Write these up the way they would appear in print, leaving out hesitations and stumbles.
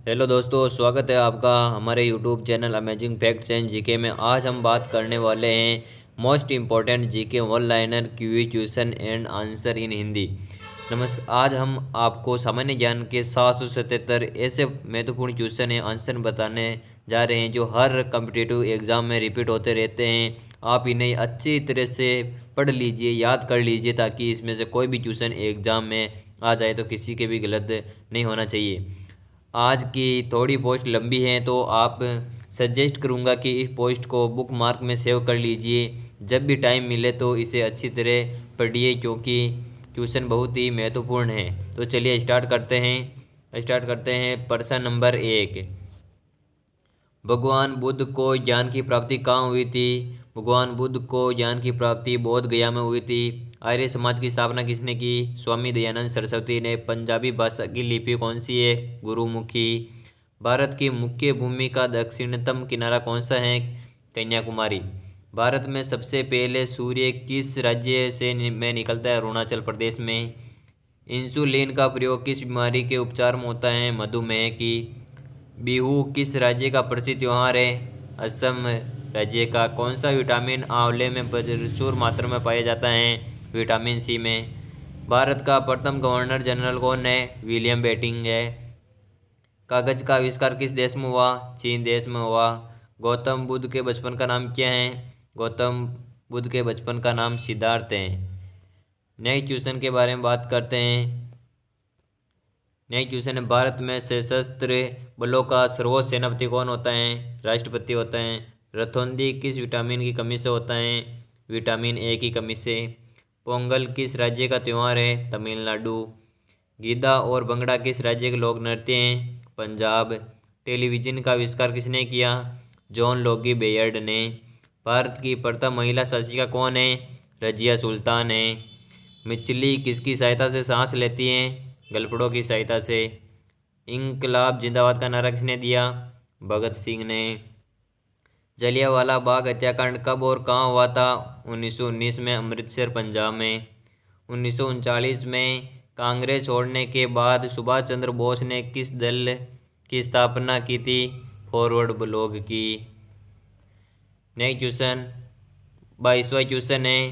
Hello दोस्तों, स्वागत है आपका हमारे YouTube channel amazing facts and GK में। आज हम बात करने वाले हैं most important GK one liner QE question and answer in Hindi. नमस्कार। आज हम आपको सामान्य ज्ञान के 777 ऐसे महत्वपूर्ण क्वेश्चन एंड आंसर बताने जा रहे हैं जो हर कम्पिटिटिव एग्जाम में रिपीट होते रहते हैं। आप इन्हें अच्छी तरह से पढ़ लीजिए, याद कर लीजिए, ताकि इसमें से कोई भी क्वेश्चन एग्जाम में आ जाए तो किसी के भी गलत नहीं होना चाहिए। आज की थोड़ी पोस्ट लंबी है तो आप सजेस्ट करूंगा कि इस पोस्ट को बुक मार्क में सेव कर लीजिए। जब भी टाइम मिले तो इसे अच्छी तरह पढ़िए, क्योंकि क्वेश्चन बहुत ही महत्वपूर्ण है। तो चलिए स्टार्ट करते हैं। प्रश्न नंबर 1। भगवान बुद्ध को ज्ञान की प्राप्ति कहाँ हुई थी? भगवान बुद्ध को ज्ञान की प्राप्ति बोध गया में हुई थी। आर्य समाज की स्थापना किसने की? स्वामी दयानंद सरस्वती ने। पंजाबी भाषा की लिपि कौन सी है? गुरुमुखी। भारत की मुख्य भूमि का दक्षिणतम किनारा कौन सा है? कन्याकुमारी। भारत में सबसे पहले सूर्य किस राज्य से में निकलता है? अरुणाचल प्रदेश में। इंसुलिन का प्रयोग किस बीमारी के उपचार में होता है? मधुमेह की। बिहू किस राज्य का प्रसिद्ध त्योहार है? असम राज्य का। कौन सा विटामिन आंवले में प्रचुर मात्रा में पाया जाता है? विटामिन सी में। भारत का प्रथम गवर्नर जनरल कौन है? विलियम बेंटिंक है। कागज का आविष्कार किस देश में हुआ? चीन देश में हुआ। गौतम बुद्ध के बचपन का नाम क्या है? गौतम बुद्ध के बचपन का नाम सिद्धार्थ है। नए क्वेश्चन के बारे में बात करते हैं। नए क्वेश्चन है, भारत में सशस्त्र बलों का सर्वोच्च सेनापति कौन होता है? राष्ट्रपति होता है। रतौंधी किस विटामिन की कमी से होता है? विटामिन ए की कमी से। पोंगल किस राज्य का त्यौहार है? तमिलनाडु। गीदा और भंगड़ा किस राज्य के लोक नृत्य हैं? पंजाब। टेलीविजन का आविष्कार किसने किया? जॉन लोगी बेयर्ड ने। भारत की प्रथम महिला शासिका कौन है? रजिया सुल्तान है। मछली किसकी सहायता से सांस लेती हैं? गलफड़ों की सहायता से। इंकलाब जिंदाबाद का नारा किसने दिया? भगत सिंह ने। जलियांवाला बाग हत्याकांड कब और कहाँ हुआ था? 1919 में, अमृतसर पंजाब में। 1939 में कांग्रेस छोड़ने के बाद सुभाष चंद्र बोस ने किस दल की स्थापना की थी? फॉरवर्ड ब्लॉक की। नेक्स्ट क्वेश्चन 22वां क्वेश्चन है,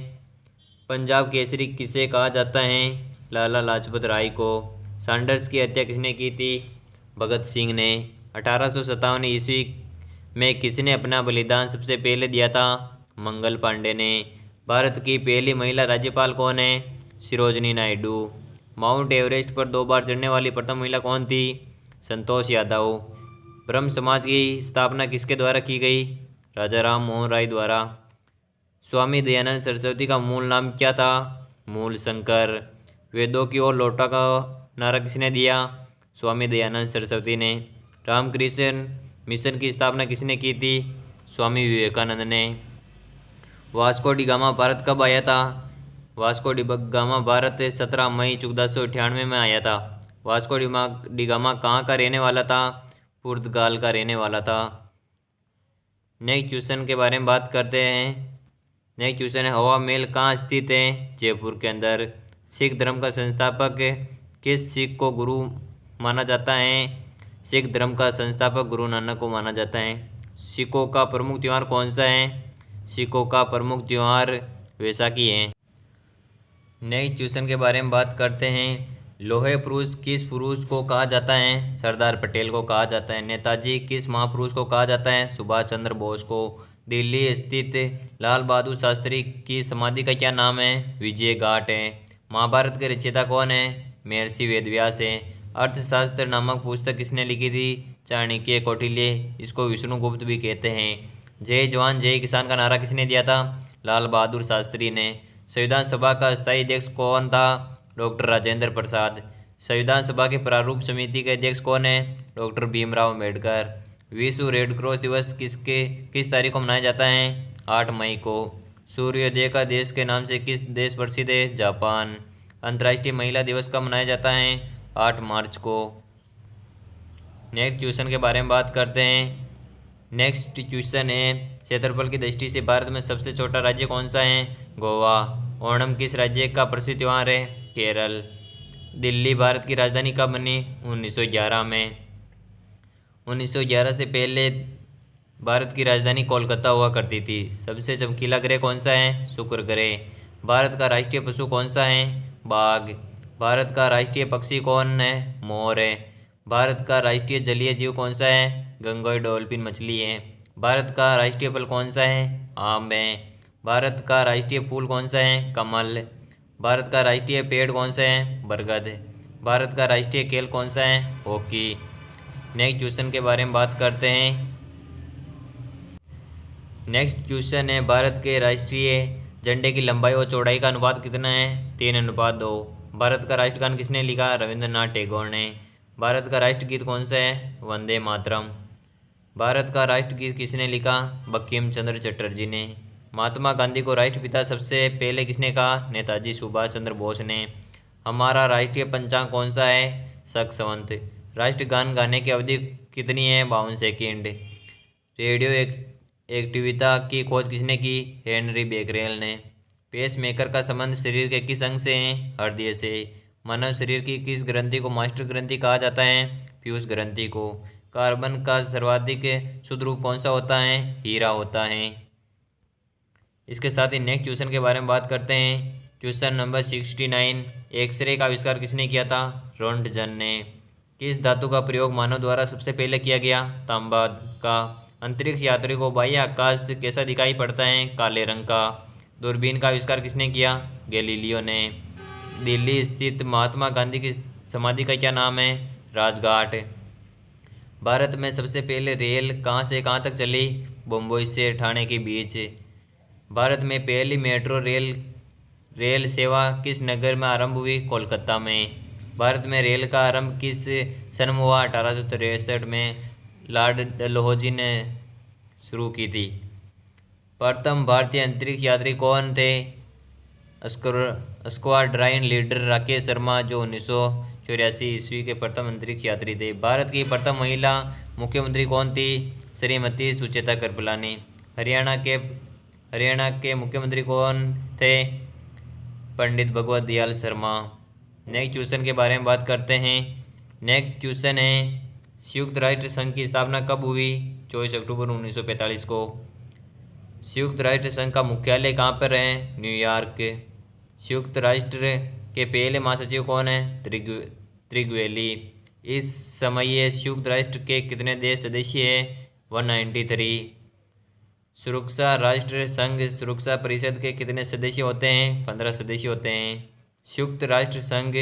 पंजाब केसरी किसे कहा जाता है? लाला लाजपत राय को। सैंडर्स की हत्या किसने की थी? भगत सिंह ने। 1857 ईस्वी में किसने अपना बलिदान सबसे पहले दिया था? मंगल पांडे ने। भारत की पहली महिला राज्यपाल कौन है? सरोजिनी नायडू। माउंट एवरेस्ट पर 2 बार चढ़ने वाली प्रथम महिला कौन थी? संतोष यादव। ब्रह्म समाज की स्थापना किसके द्वारा की गई? राजा राम मोहन राय द्वारा। स्वामी दयानंद सरस्वती का मूल नाम क्या था? मूल शंकर। वेदों की ओर लौटा का नारा किसने दिया? स्वामी दयानंद सरस्वती ने। रामकृष्ण मिशन की स्थापना किसने की थी? स्वामी विवेकानंद ने। वास्को डी गामा भारत कब आया था? वास्को डी गामा भारत 17 मई 1498 में आया था। वास्को डी गामा कहाँ का रहने वाला था? पुर्तगाल का रहने वाला था। नेक्स्ट क्वेश्चन के बारे में बात करते हैं। नेक्स्ट क्वेश्चन है, हवा महल कहाँ स्थित है? जयपुर के अंदर। सिख धर्म का संस्थापक किस सिख को गुरु माना जाता है? सिख धर्म का संस्थापक गुरु नानक को माना जाता है। सिखों का प्रमुख त्यौहार कौन सा है? सिखों का प्रमुख त्यौहार वैसाखी है। नेक्स्ट क्वेश्चन के बारे में बात करते हैं। लोहे पुरुष किस पुरुष को कहा जाता है? सरदार पटेल को कहा जाता है। नेताजी किस महापुरुष को कहा जाता है? सुभाष चंद्र बोस को। दिल्ली स्थित लाल बहादुर शास्त्री की समाधि का क्या नाम है? विजय घाट है। महाभारत के रचयिता कौन है? महर्षि वेदव्यास है। अर्थशास्त्र नामक पुस्तक किसने लिखी थी? चाणक्य कौटिल्य। इसको विष्णुगुप्त भी कहते हैं। जय जवान जय किसान का नारा किसने दिया था? लाल बहादुर शास्त्री ने। संविधान सभा का स्थायी अध्यक्ष कौन था? डॉक्टर राजेंद्र प्रसाद। संविधान सभा के प्रारूप समिति के अध्यक्ष कौन है? डॉक्टर भीमराव अम्बेडकर। विश्व रेड क्रॉस दिवस किस तारीख को मनाया जाता है? 8 मई को। सूर्योदय का देश के नाम से किस देश प्रसिद्ध है? जापान। अंतर्राष्ट्रीय महिला दिवस कब मनाया जाता है? 8 मार्च को। नेक्स्ट क्वेश्चन के बारे में बात करते हैं। नेक्स्ट क्वेश्चन है, क्षेत्रफल की दृष्टि से भारत में सबसे छोटा राज्य कौन सा है? गोवा। ओणम किस राज्य का प्रसिद्ध त्यौहार है? केरल। दिल्ली भारत की राजधानी कब बनी? 1911 में। 1911 से पहले भारत की राजधानी कोलकाता हुआ करती थी। सबसे चमकीला ग्रह कौन सा है? शुक्र ग्रह। भारत का राष्ट्रीय पशु कौन सा है? बाघ। भारत का राष्ट्रीय पक्षी कौन है? मोर है। भारत का राष्ट्रीय जलीय जीव कौन सा है? गंगोई डॉल्फिन मछली है। भारत का राष्ट्रीय फल कौन सा है? आम है। भारत का राष्ट्रीय फूल कौन सा है? कमल। भारत का राष्ट्रीय पेड़ कौन सा है? बरगद। भारत का राष्ट्रीय खेल कौन सा है? हॉकी। नेक्स्ट क्वेश्चन के बारे में बात करते हैं। नेक्स्ट क्वेश्चन है, भारत के राष्ट्रीय झंडे की लंबाई और चौड़ाई का अनुपात कितना है? 3:2। भारत का राष्ट्रगान किसने लिखा? रविंद्रनाथ टैगोर ने। भारत का राष्ट्रगीत कौन सा है? वंदे मातरम। भारत का राष्ट्रगीत किसने लिखा? बंकिम चंद्र चटर्जी ने। महात्मा गांधी को राष्ट्रपिता सबसे पहले किसने कहा? नेताजी सुभाष चंद्र बोस ने। हमारा राष्ट्रीय पंचांग कौन सा है? शक संवत। राष्ट्रगान गाने की अवधि कितनी है? 52 सेकेंड। रेडियो एक्टिविता की खोज किसने की? हेनरी बेकरेल ने। पेसमेकर का संबंध शरीर के किस अंग से है? हृदय से। मानव शरीर की किस ग्रंथि को मास्टर ग्रंथि कहा जाता है? पीयूष ग्रंथि को। कार्बन का सर्वाधिक शुद्ध रूप कौन सा होता है? हीरा होता है। इसके साथ ही नेक्स्ट क्वेश्चन के बारे में बात करते हैं। क्वेश्चन नंबर 69, एक्सरे का आविष्कार किसने किया था? रोंटगन ने। किस धातु का प्रयोग मानव द्वारा सबसे पहले किया गया? तांबा का। अंतरिक्ष यात्री को बाह्य आकाश कैसा दिखाई पड़ता है? काले रंग का। दूरबीन का आविष्कार किसने किया? गैलीलियो ने। दिल्ली स्थित महात्मा गांधी की समाधि का क्या नाम है? राजघाट। भारत में सबसे पहले रेल कहाँ से कहाँ तक चली? बम्बई से ठाणे के बीच। भारत में पहली मेट्रो रेल सेवा किस नगर में आरंभ हुई? कोलकाता में। भारत में रेल का आरंभ किस सन में हुआ? 1863 में लॉर्ड डलहौजी ने शुरू की थी। प्रथम भारतीय अंतरिक्ष यात्री कौन थे? स्क्वाड्रन लीडर राकेश शर्मा, जो 1984 ईस्वी के प्रथम अंतरिक्ष यात्री थे। भारत की प्रथम महिला मुख्यमंत्री कौन थी? श्रीमती सुचेता कृपलानी। हरियाणा के मुख्यमंत्री कौन थे? पंडित भगवत दयाल शर्मा। नेक्स्ट क्वेश्चन के बारे में बात करते हैं। नेक्स्ट क्वेश्चन है, संयुक्त राष्ट्र संघ की स्थापना कब हुई? 24 अक्टूबर 1945 को। संयुक्त राष्ट्र संघ का मुख्यालय कहाँ पर है? न्यूयॉर्क। संयुक्त राष्ट्र के पहले महासचिव कौन है? त्रिगवेली। इस समय संयुक्त राष्ट्र के कितने देश सदस्य हैं? 193। सुरक्षा राष्ट्र संघ सुरक्षा परिषद के कितने सदस्य होते हैं? 15 सदस्य होते हैं। संयुक्त राष्ट्र संघ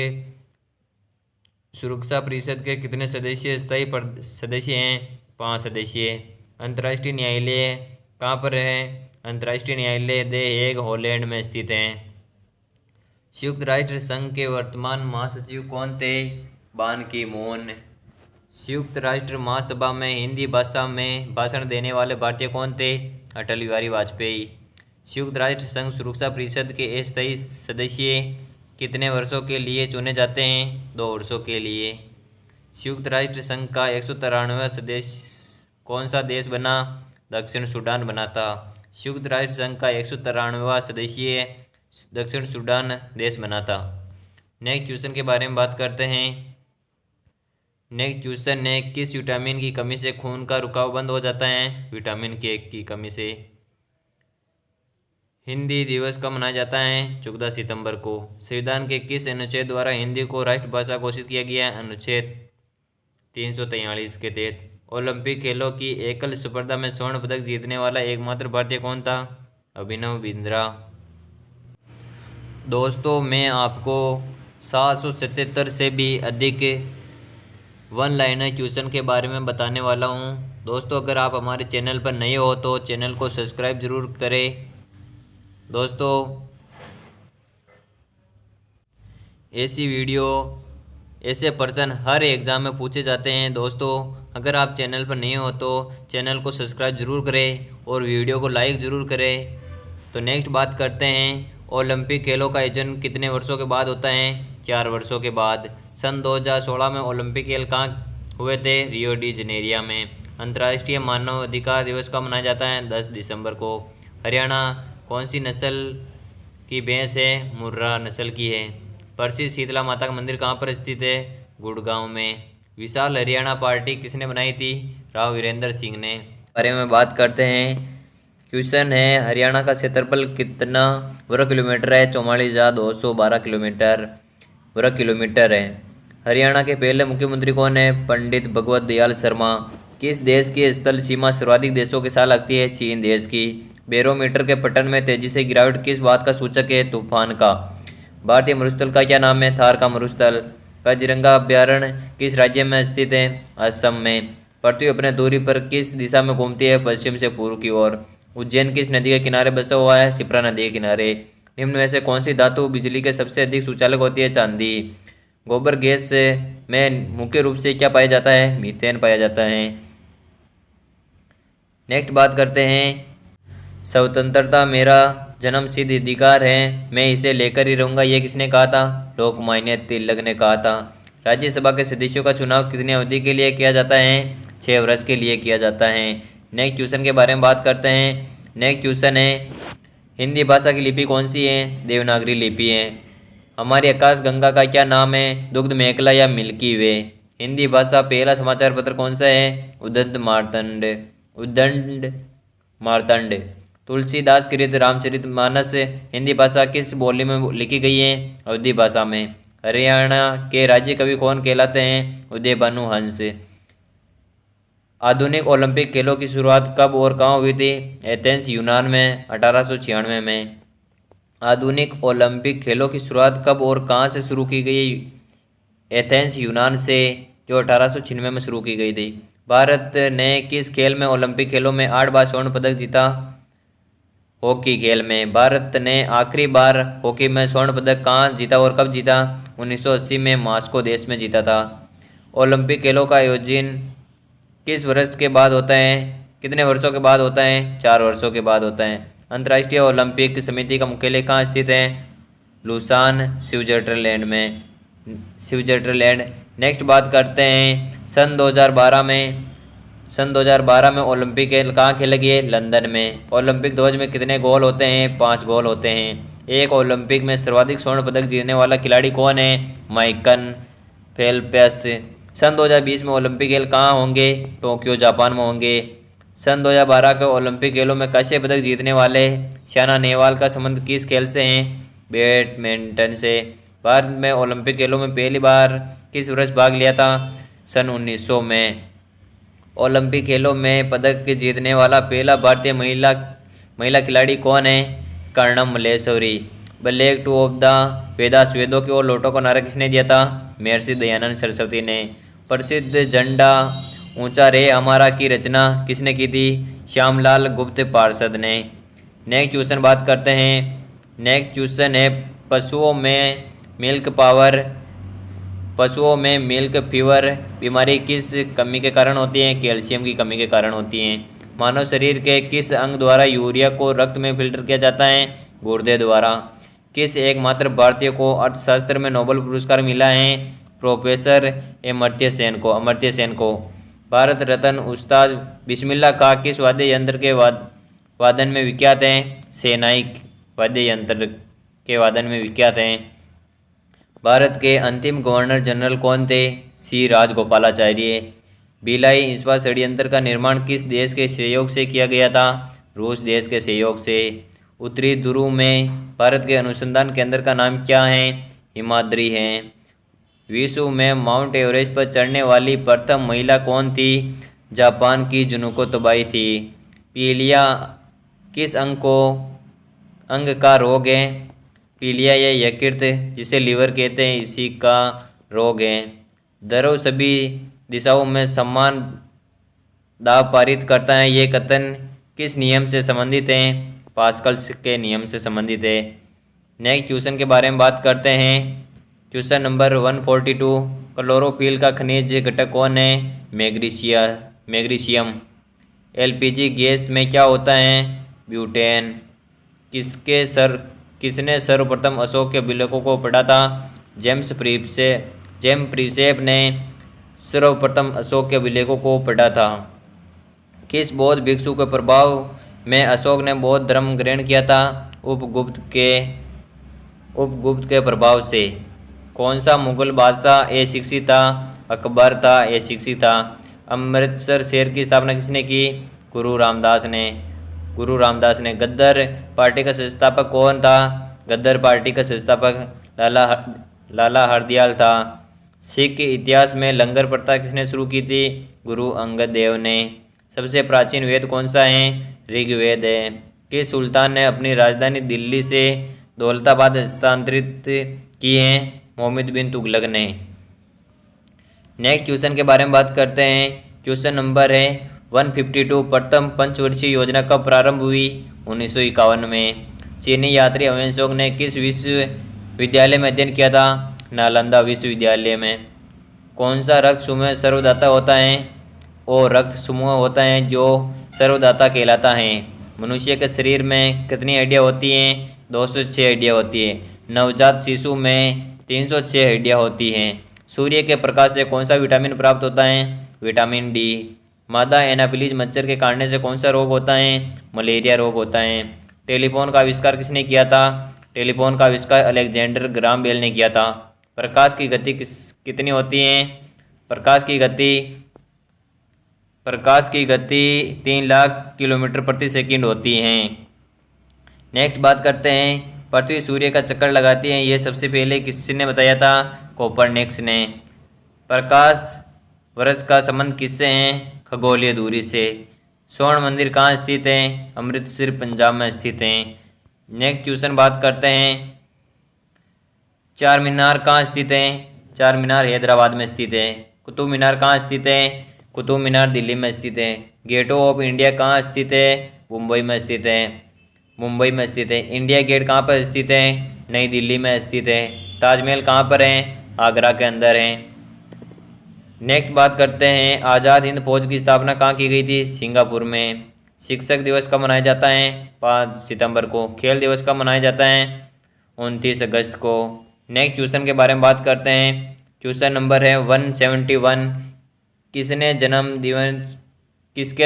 सुरक्षा परिषद के कितने सदस्य स्थायी सदस्य हैं? 5 सदस्य। अंतर्राष्ट्रीय न्यायालय कहाँ पर है? अंतर्राष्ट्रीय न्यायालय द हेग, हॉलैंड में स्थित है। संयुक्त राष्ट्र संघ के वर्तमान महासचिव कौन थे? बान की मून। संयुक्त राष्ट्र महासभा में हिंदी भाषा में भाषण देने वाले भारतीय कौन थे? अटल बिहारी वाजपेयी। संयुक्त राष्ट्र संघ सुरक्षा परिषद के अस्थायी सदस्य कितने वर्षों के लिए चुने जाते हैं? 2 वर्षों के लिए। संयुक्त राष्ट्र संघ का 193वां सदस्य कौन सा देश बना? दक्षिण सूडान बना था। संयुक्त राष्ट्र संघ का 193वां सदस्य दक्षिण सूडान देश बना था। नेक्स्ट क्वेश्चन के बारे में बात करते हैं। नेक्स्ट क्वेश्चन है, किस विटामिन की कमी से खून का रुकाव बंद हो जाता है? विटामिन के की कमी से। हिंदी दिवस कब मनाया जाता है? 14 सितंबर को। संविधान के किस अनुच्छेद द्वारा हिंदी को राष्ट्रभाषा घोषित किया गया? अनुच्छेद 343 के तहत। ओलंपिक खेलों की एकल स्पर्धा में स्वर्ण पदक जीतने वाला एकमात्र भारतीय कौन था? अभिनव बिंद्रा। दोस्तों, मैं आपको 777 से भी अधिक वन लाइनर क्वेश्चन के बारे में बताने वाला हूं। दोस्तों, अगर आप हमारे चैनल पर नए हो तो चैनल को सब्सक्राइब जरूर करें। दोस्तों, ऐसी वीडियो ऐसे प्रश्न हर एग्ज़ाम में पूछे जाते हैं। दोस्तों, अगर आप चैनल पर नए हो तो चैनल को सब्सक्राइब जरूर करें और वीडियो को लाइक ज़रूर करें। तो नेक्स्ट बात करते हैं, ओलंपिक खेलों का आयोजन कितने वर्षों के बाद होता है? 4 वर्षों के बाद। सन 2016 में ओलंपिक खेल कहाँ हुए थे? रियो डी जनेरिया में। अंतर्राष्ट्रीय मानव अधिकार दिवस कब मनाया जाता है? 10 दिसंबर को। हरियाणा कौन सी नस्ल की भैंस है? मुर्रा नस्ल की है। प्रसिद्ध शीतला माता का मंदिर कहाँ पर स्थित है? गुड़गांव में। विशाल हरियाणा पार्टी किसने बनाई थी? राव वीरेंद्र सिंह ने। बारे में बात करते हैं। क्वेश्चन है हरियाणा का क्षेत्रफल कितना वर्ग किलोमीटर है? 44,212 किलोमीटर वर्ग किलोमीटर है। हरियाणा के पहले मुख्यमंत्री कौन है? पंडित भगवत दयाल शर्मा। किस देश की स्थल सीमा सर्वाधिक देशों के साथ लगती है? चीन देश की। बैरोमीटर के पतन में तेजी से गिरावट किस बात का सूचक है? तूफान का। भारतीय मरुस्थल का क्या नाम है? थार का मरुस्थल। काजीरंगा अभ्यारण्य किस राज्य में स्थित है? असम में। पृथ्वी अपने दूरी पर किस दिशा में घूमती है? पश्चिम से पूर्व की ओर। उज्जैन किस नदी के किनारे बसा हुआ है? शिप्रा नदी के किनारे। निम्न में से कौन सी धातु बिजली के सबसे अधिक सुचालक होती है? चांदी। गोबर गैस में मुख्य रूप से क्या पाया जाता है? मीथेन पाया जाता है। नेक्स्ट बात करते हैं। स्वतंत्रता मेरा जन्म सिद्ध अधिकार है, मैं इसे लेकर ही रहूंगा, यह किसने कहा था? लोकमान्य तिलक ने कहा था। राज्यसभा के सदस्यों का चुनाव कितनी अवधि के लिए किया जाता है? 6 वर्ष के लिए किया जाता है। नेक्स्ट क्वेश्चन के बारे में बात करते हैं। नेक्स्ट क्वेश्चन है हिंदी भाषा की लिपि कौन सी है? देवनागरी लिपि है। हमारी आकाश गंगा का क्या नाम है? दुग्ध मेखला या मिल्की वे। हिंदी भाषा पहला समाचार पत्र कौन सा है? उद्दंड मार्तंड। तुलसीदास कृत रामचरितमानस हिंदी भाषा किस बोली में लिखी गई है? अवधी भाषा में। हरियाणा के राज्य कवि कौन कहलाते हैं? उदय भानु हंस। आधुनिक ओलंपिक खेलों की शुरुआत कब और कहाँ हुई थी? एथेंस यूनान में 1896 में। आधुनिक ओलंपिक खेलों की शुरुआत कब और कहाँ से शुरू की गई? एथेंस यूनान से, जो 1896 में शुरू की गई थी। भारत ने किस खेल में ओलंपिक खेलों में 8 बार स्वर्ण पदक जीता? हॉकी खेल में। भारत ने आखिरी बार हॉकी में स्वर्ण पदक कहाँ जीता और कब जीता? 1980 में मॉस्को देश में जीता था। ओलंपिक खेलों का आयोजन किस वर्ष के बाद होता है? कितने वर्षों के बाद होता है? 4 वर्षों के बाद होता है। अंतर्राष्ट्रीय ओलंपिक समिति का मुख्यालय कहाँ स्थित है? लुसान, स्विट्जरलैंड में। नेक्स्ट बात करते हैं। सन 2012 में ओलंपिक खेल कहाँ खेले गए? लंदन में। ओलंपिक ध्वज में कितने गोल होते हैं? 5 गोल होते हैं। एक ओलंपिक में सर्वाधिक स्वर्ण पदक जीतने वाला खिलाड़ी कौन है? Michael Phelps. सन 2020 में ओलंपिक खेल कहाँ होंगे? टोक्यो, जापान में होंगे। सन 2012 के ओलंपिक खेलों में कांस्य पदक जीतने वाले साइना नेहवाल का संबंध किस खेल से है? बैडमिंटन से। भारत में ओलंपिक खेलों में पहली बार किस वर्ष भाग लिया था? सन 1900 में। ओलंपिक खेलों में पदक जीतने वाला पहला भारतीय महिला खिलाड़ी कौन है? Karnam Malleswari. Black two of the Vedas, वेदों की ओर लौटो को नारा किसने दिया था? महर्षि दयानंद सरस्वती ने। प्रसिद्ध झंडा ऊंचा रे हमारा की रचना किसने की थी? श्यामलाल गुप्त पार्षद ने। नेक्स्ट क्वेश्चन बात करते हैं। नेक्स्ट क्वेश्चन है पशुओं में मिल्क फीवर बीमारी किस कमी के कारण होती है? कैल्शियम की कमी के कारण होती है। मानव शरीर के किस अंग द्वारा यूरिया को रक्त में फिल्टर किया जाता है? गुर्दे द्वारा। किस एकमात्र भारतीय को अर्थशास्त्र में नोबेल पुरस्कार मिला है? प्रोफेसर अमर्त्य सेन को। भारत रत्न उस्ताद बिस्मिल्लाह खां किस वाद्य यंत्र के वादन में विख्यात हैं? सेनाई वाद्य यंत्र के वादन में विख्यात हैं। भारत के अंतिम गवर्नर जनरल कौन थे? सी राजगोपालाचार्य। भिलाई इस्पात षड्यंत्र का निर्माण किस देश के सहयोग से किया गया था? रूस देश के सहयोग से। उत्तरी ध्रुव में भारत के अनुसंधान केंद्र का नाम क्या है? हिमाद्री है। विश्व में माउंट एवरेस्ट पर चढ़ने वाली प्रथम महिला कौन थी? जापान की जुनुको तोबाई थी। पीलिया किस अंग का रोग है? पीलिया या यकृत, जिसे लीवर कहते हैं, इसी का रोग है। द्रव सभी दिशाओं में समान दाब पारित करता है, ये कथन किस नियम से संबंधित है? पास्कल्स के नियम से संबंधित है। नेक्स्ट क्वेश्चन के बारे में बात करते हैं। Question number 142। क्लोरोफिल का खनिज घटक कौन है? मैग्नीशियम। एलपीजी गैस में क्या होता है? ब्यूटेन। किसने सर्वप्रथम अशोक के अभिलेखों को पढ़ा था? जेम्स प्रीसेप ने सर्वप्रथम अशोक के अभिलेखों को पढ़ा था। किस बौद्ध भिक्षु के प्रभाव में अशोक ने बौद्ध धर्म ग्रहण किया था? उपगुप्त के प्रभाव से। कौन सा मुगल बादशाह अशिक्षित था? अकबर था, ये शिक्षित था। अमृतसर शहर की स्थापना किसने की? गुरु रामदास ने। गुरु रामदास ने। गद्दर पार्टी का संस्थापक कौन था? गद्दर पार्टी का संस्थापक लाला हरदयाल था। सिख के इतिहास में लंगर प्रथा किसने शुरू की थी? गुरु अंगद देव ने। सबसे प्राचीन वेद कौन सा है? ऋग्वेद है। किस सुल्तान ने अपनी राजधानी दिल्ली से दौलताबाद हस्तांतरित की है? मोहम्मद बिन तुगलक ने। नेक्स्ट क्वेश्चन के बारे में बात करते हैं। क्वेश्चन नंबर है 152। प्रथम पंचवर्षीय योजना कब प्रारंभ हुई? 1951 में। चीनी यात्री अवेंशोक ने किस विश्वविद्यालय में अध्ययन किया था? नालंदा विश्वविद्यालय में। कौन सा रक्त समूह सर्वदाता होता है? और रक्त समूह होता है जो सर्वदाता कहलाता है। मनुष्य के शरीर में कितनी हड्डियाँ होती हैं? 206 हड्डियाँ होती है। नवजात शिशु में 306 हड्डियाँ होती हैं। सूर्य के प्रकाश से कौन सा विटामिन प्राप्त होता है? Vitamin D. मादा एनाफिलीज मच्छर के काटने से कौन सा रोग होता है? मलेरिया रोग होता है। टेलीफोन का आविष्कार किसने किया था? टेलीफोन का आविष्कार अलेक्जेंडर ग्राम बेल ने किया था। प्रकाश की गति कितनी होती है? प्रकाश की गति 3 लाख किलोमीटर प्रति सेकंड होती है। नेक्स्ट बात करते हैं। पृथ्वी सूर्य का चक्कर लगाती है, यह सबसे पहले किसने बताया था? कोपरनिकस ने। प्रकाश वर्ष का संबंध किससे है? खगोलीय दूरी से। स्वर्ण मंदिर कहाँ स्थित है? अमृतसर पंजाब में स्थित है। नेक्स्ट क्वेश्चन बात करते हैं। चार मीनार कहाँ स्थित है? चार मीनार हैदराबाद में स्थित है। कुतुब मीनार कहाँ स्थित है? कुतुब मीनार दिल्ली में स्थित है। गेट ऑफ इंडिया कहाँ स्थित है? मुंबई में स्थित है। मुंबई में स्थित है। इंडिया गेट कहाँ पर स्थित है? नई दिल्ली में स्थित है। ताजमहल कहाँ पर है? आगरा के अंदर है। नेक्स्ट बात करते हैं। आज़ाद हिंद फौज की स्थापना कहाँ की गई थी? सिंगापुर में। शिक्षक दिवस कब मनाया जाता है? 5 सितंबर को। खेल दिवस कब मनाया जाता है? 29 अगस्त को। नेक्स्ट क्वेश्चन के बारे में बात करते हैं। क्वेश्चन नंबर है 171। किसके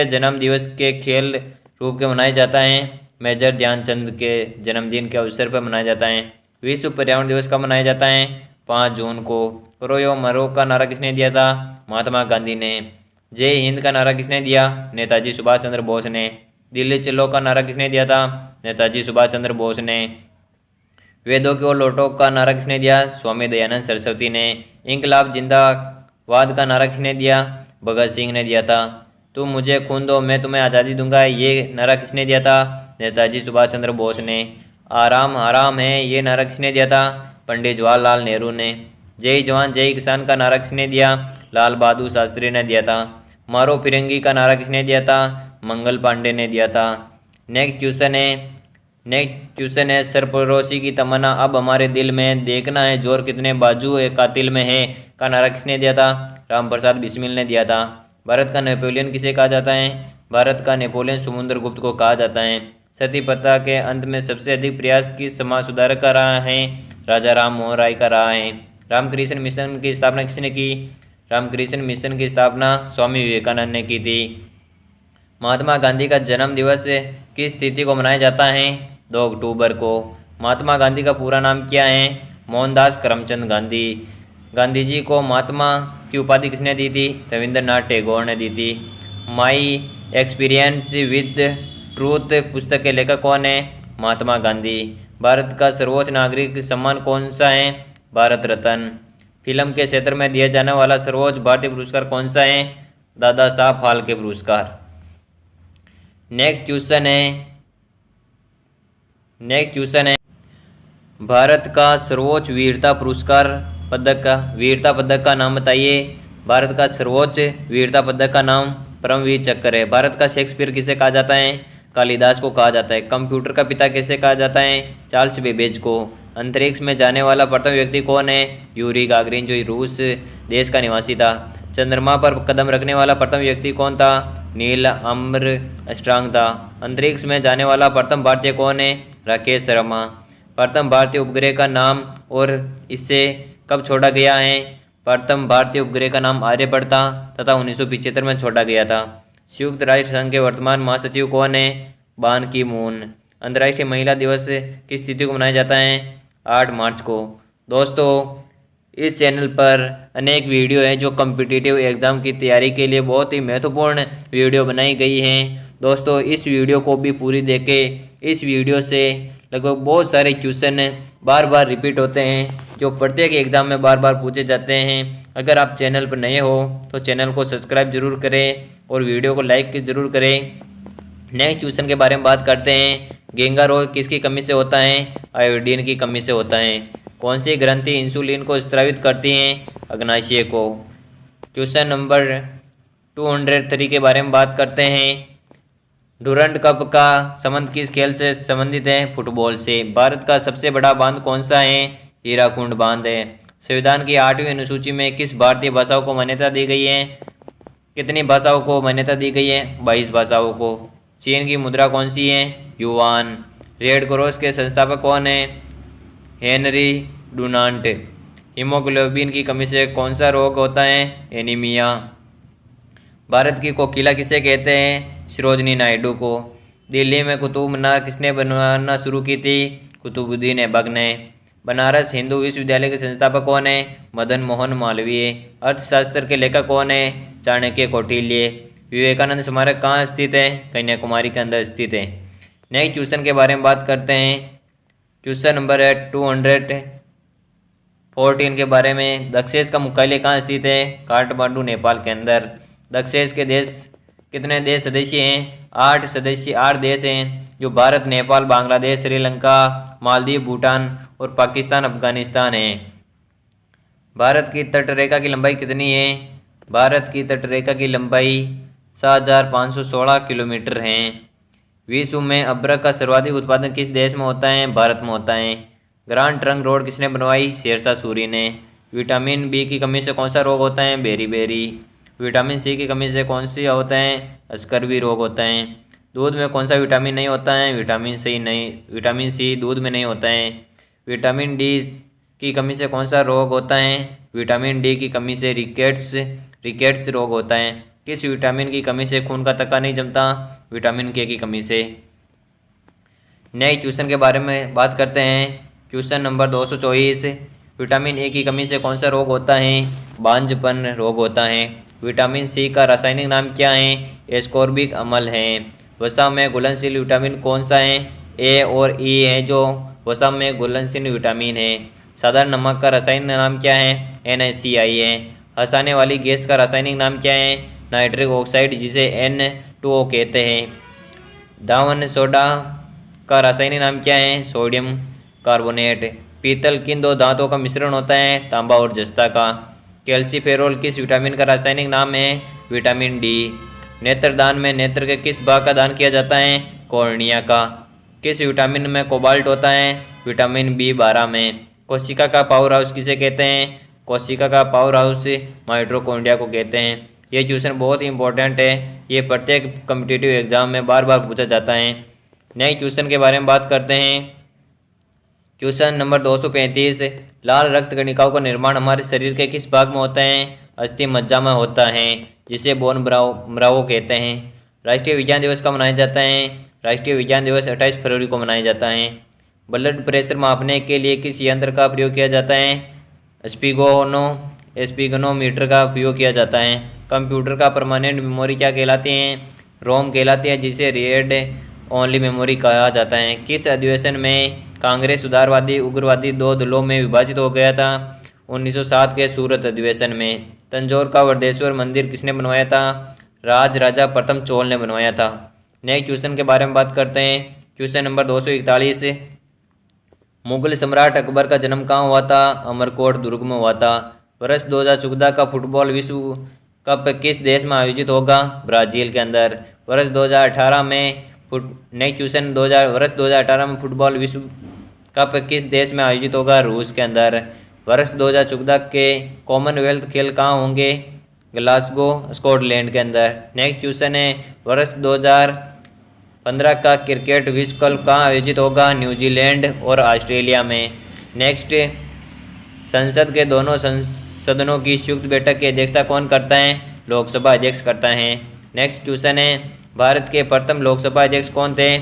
जन्म दिवस के खेल रूप के मनाया जाता है? मेजर ध्यानचंद के जन्मदिन के अवसर पर मनाया जाता है। विश्व पर्यावरण दिवस कब मनाया जाता है? 5 जून को। करो यो मरो का नारा किसने दिया था? महात्मा गांधी ने। जय हिंद का नारा किसने दिया? नेताजी सुभाष चंद्र बोस ने। दिल्ली चलो का नारा किसने दिया था? नेताजी सुभाष चंद्र बोस ने। वेदों की ओर लौटो का नारा किसने दिया? स्वामी दयानंद सरस्वती ने। इंकलाब जिंदाबाद का नारा किसने दिया? भगत सिंह ने दिया था। तुम मुझे खून दो मैं तुम्हें आज़ादी दूंगा, ये नारा किसने दिया था? नेताजी सुभाष चंद्र बोस ने। आराम हराम है, ये नारा किसने दिया था? पंडित जवाहरलाल नेहरू ने। जय जवान जय किसान का नारा किसने दिया? लाल बहादुर शास्त्री ने दिया था। मारो फिरंगी का नारा किसने दिया था? मंगल पांडे ने दिया था। नेक्स्ट क्वेश्चन है सरफरोशी की तमन्ना अब हमारे दिल में, देखना है जोर कितने बाजू है कातिल में है का नारा किसने दिया था? राम प्रसाद बिस्मिल ने दिया था। भारत का नेपोलियन किसे कहा जाता है? भारत का नेपोलियन समुद्रगुप्त को कहा जाता है। सती प्रथा के अंत में सबसे अधिक प्रयास किस समाज सुधारक का रहा है? राजा राम मोहन राय का रहा है। रामकृष्ण मिशन की स्थापना किसने की? रामकृष्ण मिशन की स्थापना स्वामी विवेकानंद ने की थी। महात्मा गांधी का जन्म दिवस किस तिथि को मनाया जाता है? 2 अक्टूबर को। महात्मा गांधी का पूरा नाम क्या है? मोहनदास करमचंद गांधी। गांधी जी को महात्मा की उपाधि किसने दी थी? रविंद्रनाथ टैगोर ने दी थी। माई एक्सपीरियंस विद ट्रूथ पुस्तक के लेखक कौन है? महात्मा गांधी। भारत का सर्वोच्च नागरिक सम्मान कौन सा है? भारत रत्न। फिल्म के क्षेत्र में दिया जाने वाला सर्वोच्च भारतीय पुरस्कार कौन सा है? दादा साहब फाल्के पुरस्कार। नेक्स्ट क्वेश्चन है भारत का सर्वोच्च वीरता पदक का नाम बताइए। भारत का सर्वोच्च वीरता पदक का नाम परमवीर चक्र है। भारत का शेक्सपियर किसे कहा जाता है? कालिदास को कहा जाता है। कंप्यूटर का पिता किसे कहा जाता है? चार्ल्स बेबेज को। अंतरिक्ष में जाने वाला प्रथम व्यक्ति कौन है? यूरी गागरिन, जो रूस देश का निवासी था। चंद्रमा पर कदम रखने वाला प्रथम व्यक्ति कौन था? नील आर्मस्ट्रांग था। अंतरिक्ष में जाने वाला प्रथम भारतीय कौन है? राकेश शर्मा। प्रथम भारतीय उपग्रह का नाम और इसे कब छोड़ा गया है? प्रथम भारतीय उपग्रह का नाम आर्यभट्ट था तथा 1975 में छोड़ा गया था। संयुक्त राष्ट्र संघ के वर्तमान महासचिव कौन है? बान की मून। अंतर्राष्ट्रीय महिला दिवस किस तिथि को मनाया जाता है? 8 मार्च को। दोस्तों, इस चैनल पर अनेक वीडियो हैं जो कॉम्पिटिटिव एग्ज़ाम की तैयारी के लिए बहुत ही महत्वपूर्ण वीडियो बनाई गई हैं। दोस्तों इस वीडियो को भी पूरी देखें। इस वीडियो से लगभग बहुत सारे क्वेश्चन बार बार रिपीट होते हैं जो प्रत्येक एग्ज़ाम में बार बार पूछे जाते हैं। अगर आप चैनल पर नए हो तो चैनल को सब्सक्राइब जरूर करें और वीडियो को लाइक ज़रूर करें। नेक्स्ट क्वेश्चन के बारे में बात करते हैं। घेंगा रोग किसकी कमी से होता है? आयोडीन की कमी से होता है। कौन सी ग्रंथि इंसुलिन को स्रावित करती हैं? अग्नाशय को। क्वेश्चन नंबर 203 के बारे में बात करते हैं। डूरंड कप का संबंध किस खेल से संबंधित है? फुटबॉल से। भारत का सबसे बड़ा बांध कौन सा है? हीराकुंड बांध है। संविधान की 8वीं अनुसूची में किस भारतीय भाषाओं को मान्यता दी गई है? कितनी भाषाओं को मान्यता दी गई है? 22 भाषाओं को। चीन की मुद्रा कौन सी है? युआन। रेड क्रॉस के संस्थापक कौन है? Henry Dunant. हीमोग्लोबिन की कमी से कौन सा रोग होता है? एनीमिया। भारत की कोकिला किसे कहते हैं? सरोजनी नायडू को। दिल्ली में कुतुब मीनार किसने बनवाना शुरू की थी? कुतुबुद्दीन ऐबक ने। बनारस हिंदू विश्वविद्यालय के संस्थापक कौन है? मदन मोहन मालवीय। अर्थशास्त्र के लेखक कौन है? चाणक्य कौटिल्य। विवेकानंद स्मारक कहाँ स्थित है? कन्याकुमारी के अंदर स्थित है। नेक्स्ट क्वेश्चन के बारे में बात करते हैं। क्वेश्चन नंबर है 214 के बारे में। दक्षेस का मुख्यालय कहाँ स्थित है? काठमांडू नेपाल के अंदर। दक्षेस के देश कितने देश सदस्य हैं? 8 देश हैं जो भारत, नेपाल, बांग्लादेश, श्रीलंका, मालदीव, भूटान और पाकिस्तान, अफगानिस्तान हैं। भारत की तटरेखा की लंबाई कितनी है? भारत की तटरेखा की लंबाई 7516 किलोमीटर है। विश्व में अदरक का सर्वाधिक उत्पादन किस देश में होता है? भारत में होता है। ग्रांड ट्रंक रोड किसने बनवाई? शेरशाह सूरी ने। विटामिन बी की कमी से कौन सा रोग होता है? बेरी। विटामिन सी की कमी से कौन सी होता है? स्कर्वी रोग होता है। दूध में कौन सा विटामिन नहीं होता है? विटामिन सी दूध में नहीं होता है। विटामिन डी की कमी से कौन सा रोग होता है? विटामिन डी की कमी से रिकेट्स रोग होता है। किस विटामिन की कमी से खून का थक्का नहीं जमता? विटामिन के की कमी से। नेक्स्ट क्वेश्चन के बारे में बात करते हैं। Question number 224। विटामिन ए की कमी से कौन सा रोग होता है? बांझपन रोग होता है। विटामिन सी का रासायनिक नाम क्या है? एस्कॉर्बिक अम्ल है। वसा में घुलनशील विटामिन कौन सा है? ए और ई है जो वसा में घुलनशील विटामिन है। साधारण नमक का रासायनिक नाम क्या है? NaCl है। हंसाने वाली गैस का रासायनिक नाम क्या है? नाइट्रिक ऑक्साइड, जिसे N2O कहते हैं। दावन सोडा का रासायनिक नाम क्या है? Sodium carbonate. पीतल किन दो धातुओं का मिश्रण होता है? तांबा और जस्ता का। कैल्सीफेरोल किस विटामिन का रासायनिक नाम है? Vitamin D. नेत्रदान में नेत्र के किस भाग का दान किया जाता है? कॉर्निया का। किस विटामिन में कोबाल्ट होता है? विटामिन B12 में। कोशिका का पावर हाउस किसे कहते हैं? कोशिका का पावर हाउस माइटोकॉन्ड्रिया को कहते हैं। ये क्वेश्चन बहुत ही इंपॉर्टेंट है। ये प्रत्येक कॉम्पिटिटिव एग्जाम में बार बार पूछा जाता है। नेक्स्ट क्वेश्चन के बारे में बात करते हैं। Question number 235। लाल रक्त कणिकाओं का निर्माण हमारे शरीर के किस भाग में होता है? अस्थि मज्जा में होता है, जिसे बोन मराओ कहते हैं। राष्ट्रीय विज्ञान दिवस कब मनाया जाता है? राष्ट्रीय विज्ञान दिवस 28 फरवरी को मनाया जाता है। ब्लड प्रेशर मापने के लिए किस यंत्र का प्रयोग किया जाता है? स्पिगोनोमीटर का उपयोग किया जाता है। कंप्यूटर का परमानेंट मेमोरी क्या कहलाती है? रोम कहलाती है, जिसे रीड ओनली मेमोरी कहा जाता है। किस अधिवेशन में कांग्रेस उदारवादी उग्रवादी दो दलों में विभाजित हो गया था? 1907 के सूरत अधिवेशन में। तंजौर का वरदेश्वर मंदिर किसने बनवाया था? राजा प्रथम चोल ने बनवाया था। नेक्स्ट क्वेश्चन के बारे में बात करते हैं। Question number 241। मुगल सम्राट अकबर का जन्म कहाँ हुआ था? अमरकोट दुर्ग में हुआ था। वर्ष 2014 का फुटबॉल विश्व कप किस देश में आयोजित होगा? ब्राज़ील के अंदर। वर्ष 2018 में नेक्स्ट क्वेश्चन वर्ष 2018 में फुटबॉल विश्व कप किस देश में आयोजित होगा? रूस के अंदर। वर्ष 2014 के कॉमनवेल्थ खेल कहाँ होंगे? ग्लासगो स्कॉटलैंड के अंदर। नेक्स्ट क्वेश्चन है वर्ष 2015 का क्रिकेट विश्व कप कहाँ आयोजित होगा? न्यूजीलैंड और ऑस्ट्रेलिया में। नेक्स्ट, संसद के दोनों सदनों की संयुक्त बैठक की अध्यक्षता कौन करता है? लोकसभा अध्यक्ष करता है। नेक्स्ट क्वेश्चन है भारत के प्रथम लोकसभा अध्यक्ष कौन थे?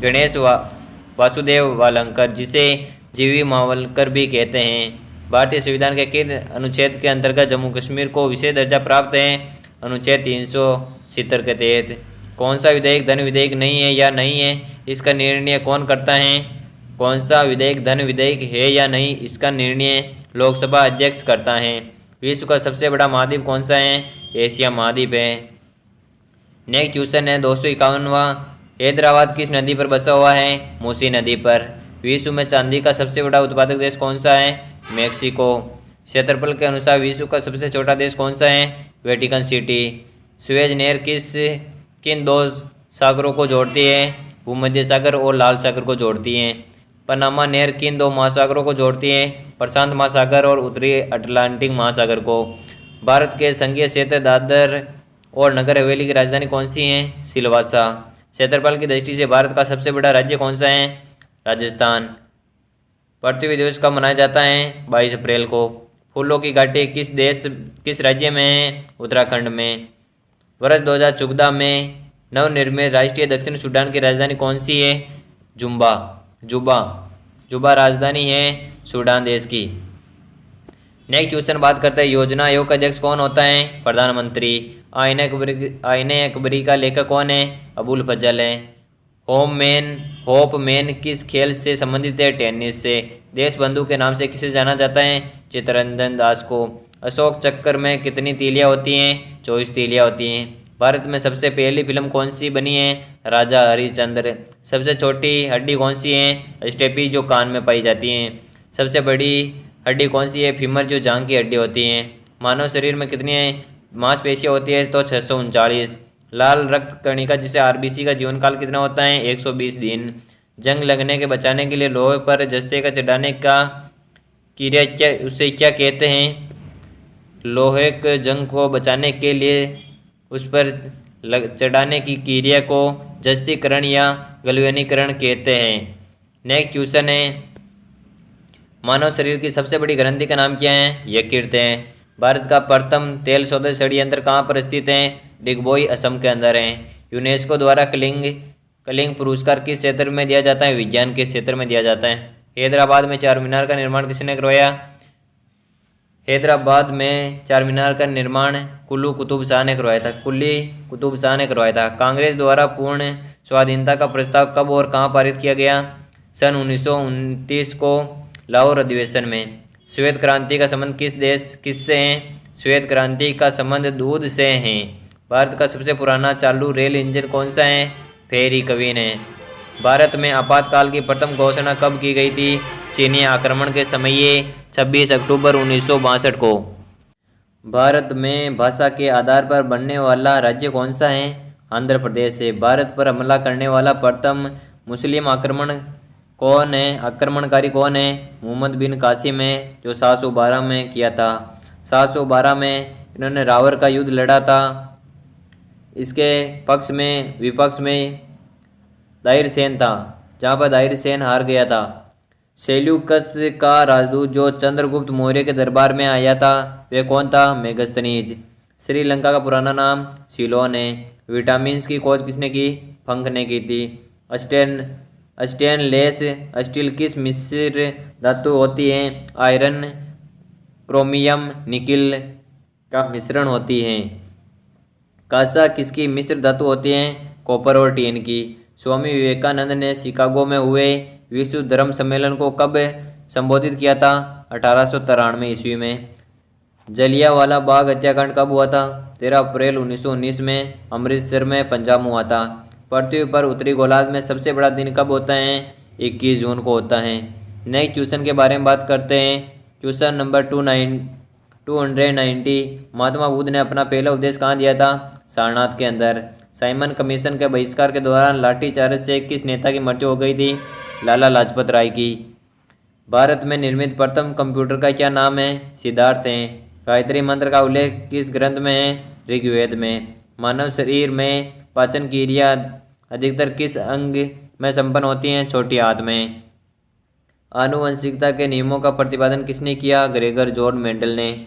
गणेश वासुदेव वालंकर, जिसे जीवी मावलकर भी कहते हैं। भारतीय संविधान के किन अनुच्छेद के अंतर्गत जम्मू कश्मीर को विशेष दर्जा प्राप्त है? अनुच्छेद 370 के तहत। कौन सा विधेयक धन विधेयक नहीं है या नहीं है, इसका निर्णय कौन करता है? कौन सा विधेयक धन विधेयक है या नहीं, इसका निर्णय लोकसभा अध्यक्ष करता है। विश्व का सबसे बड़ा महाद्वीप कौन सा है? एशिया महाद्वीप है। नेक्स्ट क्वेश्चन है 251वां, हैदराबाद किस नदी पर बसा हुआ है? मूसी नदी पर। विश्व में चांदी का सबसे बड़ा उत्पादक देश कौन सा है? मेक्सिको। क्षेत्रफल के अनुसार विश्व का सबसे छोटा देश कौन सा है? Vatican city. सुएज नहर किन दो सागरों को जोड़ती है? भूमध्य सागर और लाल सागर को जोड़ती है। पनामा नहर किन दो महासागरों को जोड़ती है? प्रशांत महासागर और उत्तरी अटलांटिक महासागर को। भारत के संघीय क्षेत्र दादर और नगर हवेली की राजधानी कौन सी है? सिलवासा। क्षेत्रफल की दृष्टि से भारत का सबसे बड़ा राज्य कौन सा है? राजस्थान। पृथ्वी दिवस कब मनाया जाता है? 22 अप्रैल को। फूलों की घाटी किस राज्य में है? उत्तराखंड में। वर्ष 2014 में नवनिर्मित राष्ट्रीय दक्षिण सूडान की राजधानी कौन सी है? जुबा राजधानी है सूडान देश की। नेक्स्ट क्वेश्चन बात करते हैं योजना आयोग का अध्यक्ष कौन होता है? प्रधानमंत्री। आईने अकबरी का लेखक कौन है? अबुल फजल है। होप मैन किस खेल से संबंधित है? टेनिस से। देशबंधु के नाम से किसे जाना जाता है? चित्तरंजन दास को। अशोक चक्र में कितनी तीलियां होती हैं? 24 तीलियां होती हैं। भारत में सबसे पहली फिल्म कौन सी बनी है? राजा हरिश्चंद्र। सबसे छोटी हड्डी कौन सी है? स्टेपी, जो कान में पाई जाती हैं। सबसे बड़ी हड्डी कौन सी है? फीमर, जो जांघ की हड्डी होती हैं। मानव शरीर में कितनी मांसपेशियां होती है? तो 639। लाल रक्त कणिका जिसे आरबीसी का जीवन काल कितना होता है? 120 दिन। जंग लगने के बचाने के लिए लोहे पर जस्ते का चढ़ाने का क्रिया उसे क्या कहते हैं? लोहे के जंग को बचाने के लिए उस पर चढ़ाने की क्रिया को जस्तीकरण या गलवनीकरण कहते हैं। नेक्स्ट क्वेश्चन है मानव शरीर की सबसे बड़ी ग्रंथि का नाम क्या है? यकृत है। भारत का प्रथम तेल शोधक षड्यंत्र कहाँ पर स्थित है? डिगबोई, असम के अंदर है। यूनेस्को द्वारा कलिंग पुरस्कार किस क्षेत्र में दिया जाता है? विज्ञान के क्षेत्र में दिया जाता है। हैदराबाद में चार मीनार का निर्माण किसने करवाया? हैदराबाद में चार मीनार का निर्माण कुली कुतुब शाह ने करवाया था। कांग्रेस द्वारा पूर्ण स्वाधीनता का प्रस्ताव कब और कहाँ पारित किया गया? सन 1929 को लाहौर अधिवेशन में। श्वेत क्रांति का संबंध किससे है? श्वेत क्रांति का संबंध दूध से है। भारत का सबसे पुराना चालू रेल इंजन कौन सा है? फेरी कविन है। भारत में आपातकाल की प्रथम घोषणा कब की गई थी? चीनी आक्रमण के समय 26 अक्टूबर 1962 को। भारत में भाषा के आधार पर बनने वाला राज्य कौन सा है? आंध्र प्रदेश है। भारत पर हमला करने वाला प्रथम मुस्लिम आक्रमणकारी कौन है? मोहम्मद बिन कासिम है, जो 712 में किया था। 712 में इन्होंने रावर का युद्ध लड़ा था। इसके विपक्ष में दाहिर सेन था, जहाँ पर दाहिर सेन हार गया था। सेल्यूकस का राजदूत जो चंद्रगुप्त मौर्य के दरबार में आया था वह कौन था? मेगस्थनीज। श्रीलंका का पुराना नाम सिलोन है। विटामिन की खोज किसने की? फंक ने की थी। स्टेनलेस स्टील किस मिश्र धातु होती है? आयरन, क्रोमियम, निकिल का मिश्रण होती है। कांसा किसकी मिश्र धातु होती है? कॉपर और टीन की। स्वामी विवेकानंद ने शिकागो में हुए विश्व धर्म सम्मेलन को कब संबोधित किया था? 1893 ईस्वी में। जलियांवाला बाग हत्याकांड कब हुआ था? 13 अप्रैल 1919 में अमृतसर में पंजाब में हुआ था। पृथ्वी पर उत्तरी गोलार्ध में सबसे बड़ा दिन कब होता है? 21 जून को होता है। नेक्स्ट क्वेश्चन के बारे में बात करते हैं। Question number 290। महात्मा बुद्ध ने अपना पहला उपदेश कहाँ दिया था? सारनाथ के अंदर। साइमन कमीशन के बहिष्कार के दौरान लाठीचार्ज से किस नेता की मृत्यु हो गई थी? लाला लाजपत राय की। भारत में निर्मित प्रथम कंप्यूटर का क्या नाम है? सिद्धार्थ है। गायत्री मंत्र का उल्लेख किस ग्रंथ में है? ऋग्वेद में। मानव शरीर में पाचन क्रिया अधिकतर किस अंग में संपन्न होती हैं? छोटी आंत में। आनुवंशिकता के नियमों का प्रतिपादन किसने किया? ग्रेगर जॉर्ज मेंडल ने।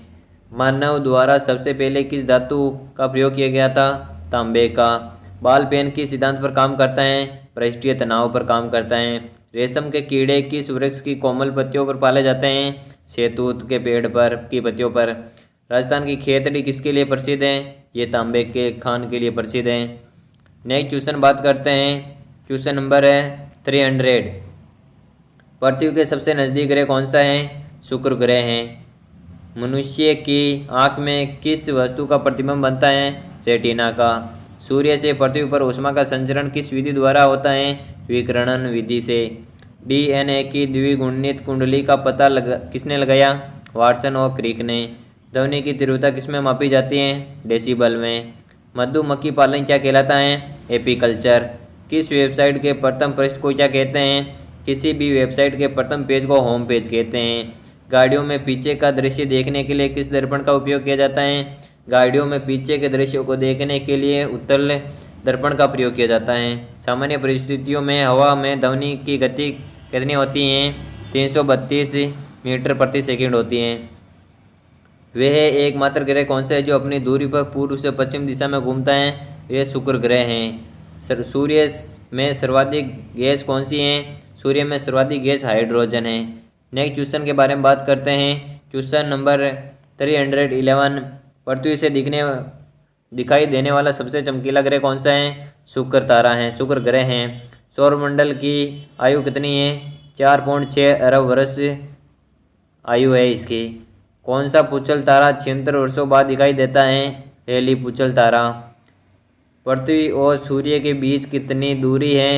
मानव द्वारा सबसे पहले किस धातु का प्रयोग किया गया था? तांबे का। बाल पेन किस सिद्धांत पर काम करता है? पृष्ठीय तनाव पर काम करता है। रेशम के कीड़े किस वृक्ष की कोमल पत्तियों पर पाले जाते हैं? शहतूत के पेड़ पर की पत्तियों पर। राजस्थान की खेतड़ी किसके लिए प्रसिद्ध है? ये तांबे के खान के लिए प्रसिद्ध है। नेक्स्ट क्वेश्चन बात करते हैं। क्वेश्चन नंबर है 300। पृथ्वी के सबसे नज़दीक ग्रह कौन सा है? शुक्र ग्रह है। मनुष्य की आँख में किस वस्तु का प्रतिबिंब बनता है? रेटिना का। सूर्य से पृथ्वी पर ऊष्मा का संचरण किस विधि द्वारा होता है? विकिरण विधि से। डीएनए की द्विगुणित कुंडली का पता किसने लगाया? वाटसन और क्रिक ने। ध्वनि की तीव्रता किस में मापी जाती है? डेसिबल में। मधुमक्खी पालन क्या कहलाता है? एपीकल्चर। किस वेबसाइट के प्रथम पृष्ठ को क्या कहते हैं? किसी भी वेबसाइट के प्रथम पेज को होम पेज कहते हैं। गाड़ियों में पीछे का दृश्य देखने के लिए किस दर्पण का उपयोग किया जाता है? गाड़ियों में पीछे के दृश्यों को देखने के लिए उत्तल दर्पण का प्रयोग किया जाता है। सामान्य परिस्थितियों में हवा में ध्वनि की गति कितनी होती है? 332 मीटर प्रति सेकंड होती है। वह एकमात्र ग्रह कौन सा है जो अपनी दूरी पर पूर्व से पश्चिम दिशा में घूमता है? यह शुक्र ग्रह है। सूर्य में सर्वाधिक गैस कौन सी है? सूर्य में सर्वाधिक गैस हाइड्रोजन है। नेक्स्ट क्वेश्चन के बारे में बात करते हैं। Question number 311। पृथ्वी से दिखाई देने वाला सबसे चमकीला ग्रह कौन सा है? शुक्र तारा है, शुक्र ग्रह है। सौरमंडल की आयु कितनी है? 4.6 अरब वर्ष आयु है इसकी। कौन सा पुचल तारा 76 वर्षों बाद दिखाई देता है? हेली पुचल तारा। पृथ्वी और सूर्य के बीच कितनी दूरी है?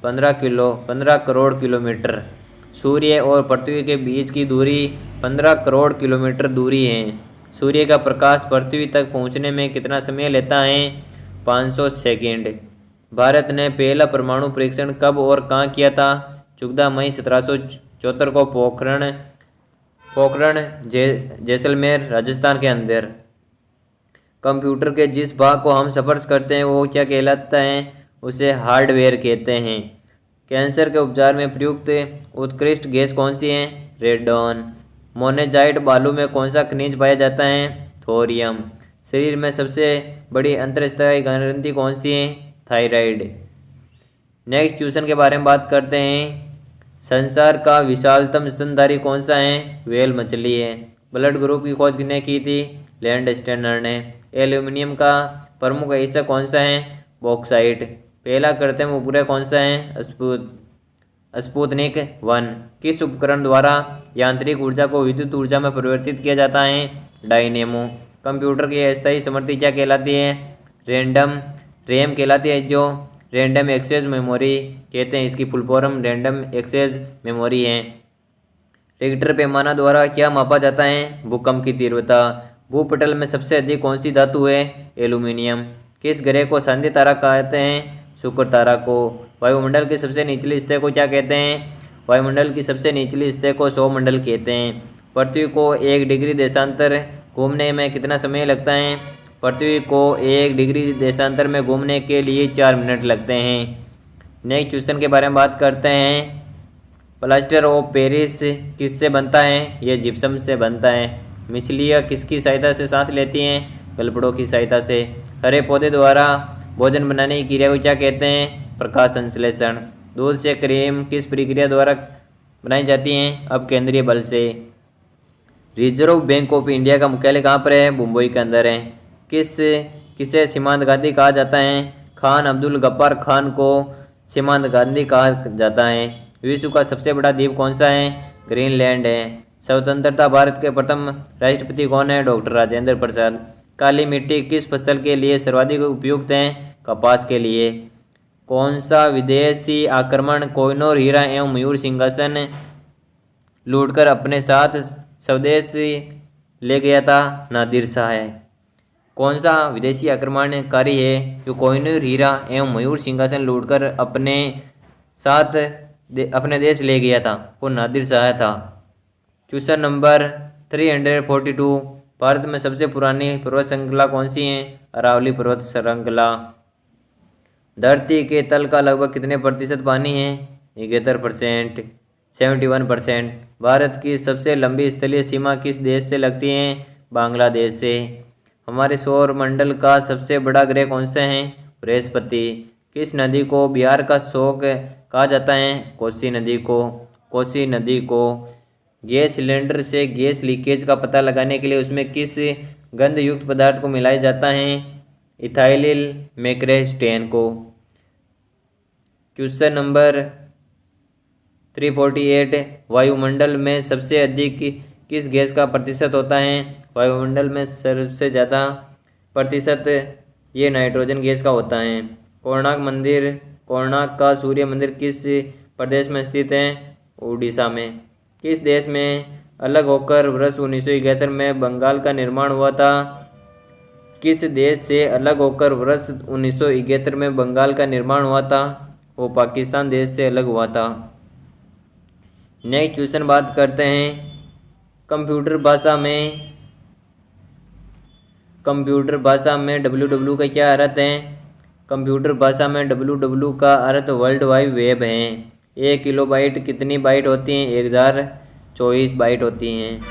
15 करोड़ किलोमीटर। सूर्य और पृथ्वी के बीच की दूरी 15 करोड़ किलोमीटर दूरी है। सूर्य का प्रकाश पृथ्वी तक पहुंचने में कितना समय लेता है? 500 सेकंड। भारत ने पहला परमाणु परीक्षण कब और कहाँ किया था? 14 मई 1774 को पोखरण जैसलमेर राजस्थान के अंदर। कंप्यूटर के जिस भाग को हम स्पर्श करते हैं वो क्या कहलाता है? उसे हार्डवेयर कहते हैं। कैंसर के उपचार में प्रयुक्त उत्कृष्ट गैस कौन सी है? रेडॉन। मोनेजाइट बालू में कौन सा खनिज पाया जाता है? थोरियम। शरीर में सबसे बड़ी अंतःस्त्रावी ग्रंथि कौन सी है? थायराइड। नेक्स्ट क्वेश्चन के बारे में बात करते हैं। संसार का विशालतम स्तनधारी कौन सा है? व्हेल मछली है। ब्लड ग्रुप की खोज किसने की थी? लैंडस्टेनर ने। एल्यूमिनियम का प्रमुख हिस्सा कौन सा है? बॉक्साइट। पहला कृत्रिम उपग्रह कौन सा है? स्पुतनिक 1। किस उपकरण द्वारा यांत्रिक ऊर्जा को विद्युत ऊर्जा में परिवर्तित किया जाता है? डायनेमो। कंप्यूटर की अस्थायी स्मृति क्या कहलाती है? रैम कहलाती है, जो रैंडम एक्सेस मेमोरी कहते हैं। इसकी full form random access memory है। रिक्टर पैमाना द्वारा क्या मापा जाता है? भूकंप की तीव्रता। भूपटल में सबसे अधिक कौन सी धातु है? एल्यूमिनियम। किस ग्रह को शांति तारा कहते हैं? शुक्र तारा को। वायुमंडल की सबसे निचली सतह को क्या कहते हैं? वायुमंडल की सबसे निचली सतह को सौरमंडल कहते हैं। पृथ्वी को 1 डिग्री देशांतर घूमने में कितना समय लगता है? पृथ्वी को 1 डिग्री देशांतर में घूमने के लिए 4 मिनट लगते हैं। नेक्स्ट क्वेश्चन के बारे में बात करते हैं। प्लास्टर ऑफ पेरिस किससे बनता है? यह जिप्सम से बनता है। मछलियाँ किसकी सहायता से सांस लेती हैं? गलपड़ों की सहायता से। हरे पौधे द्वारा भोजन बनाने की क्रिया को क्या कहते हैं? प्रकाश संश्लेषण। दूध से क्रीम किस प्रक्रिया द्वारा बनाई जाती हैं? अब केंद्रीय बल से। रिजर्व बैंक ऑफ इंडिया का मुख्यालय कहाँ पर है? मुंबई के अंदर है। किसे सीमांत गांधी कहा जाता है? खान अब्दुल गफ्फार खान को सीमांत गांधी कहा जाता है। विश्व का सबसे बड़ा द्वीप कौन सा है? ग्रीनलैंड है। स्वतंत्रता भारत के प्रथम राष्ट्रपति कौन है? डॉक्टर राजेंद्र प्रसाद। काली मिट्टी किस फसल के लिए सर्वाधिक उपयुक्त है? कपास के लिए। कौन सा विदेशी आक्रमण कोहिनूर हीरा एवं मयूर सिंहासन लूटकर अपने साथ स्वदेश ले गया था? नादिर शाह है। कौन सा विदेशी आक्रमणकारी है जो कोहिनूर हीरा एवं मयूर सिंहासन लूटकर अपने साथ अपने देश ले गया था? वो नादिर शाह था। Question number 342। भारत में सबसे पुरानी पर्वत श्रृंखला कौन सी है? अरावली पर्वत श्रृंखला। धरती के तल का लगभग कितने प्रतिशत पानी है? 71%, 71%। भारत की सबसे लंबी स्थलीय सीमा किस देश से लगती है? बांग्लादेश से। हमारे सौर मंडल का सबसे बड़ा ग्रह कौन सा है? बृहस्पति। किस नदी को बिहार का शोक कहा जाता है? कोसी नदी को। कोसी नदी को। गैस सिलेंडर से गैस लीकेज का पता लगाने के लिए उसमें किस गंध युक्त पदार्थ को मिलाया जाता है? इथाइलिल मैक्रेस्टेन को। क्वेश्चन नंबर 348, वायुमंडल में सबसे अधिक किस गैस का प्रतिशत होता है? वायुमंडल में सबसे ज़्यादा प्रतिशत ये नाइट्रोजन गैस का होता है। कोणार्क का सूर्य मंदिर किस प्रदेश में स्थित है? उड़ीसा में। किस देश में अलग होकर वर्ष 1971 में बंगाल का निर्माण हुआ था? किस देश से अलग होकर वर्ष 1971 में बंगाल का निर्माण हुआ था? वो पाकिस्तान देश से अलग हुआ था। नेक्स्ट क्वेश्चन बात करते हैं कंप्यूटर भाषा में www का क्या अर्थ है? कंप्यूटर भाषा में www का अर्थ वर्ल्ड वाइड वेब है। 1 किलोबाइट कितनी बाइट होती हैं? 1024 बाइट होती हैं।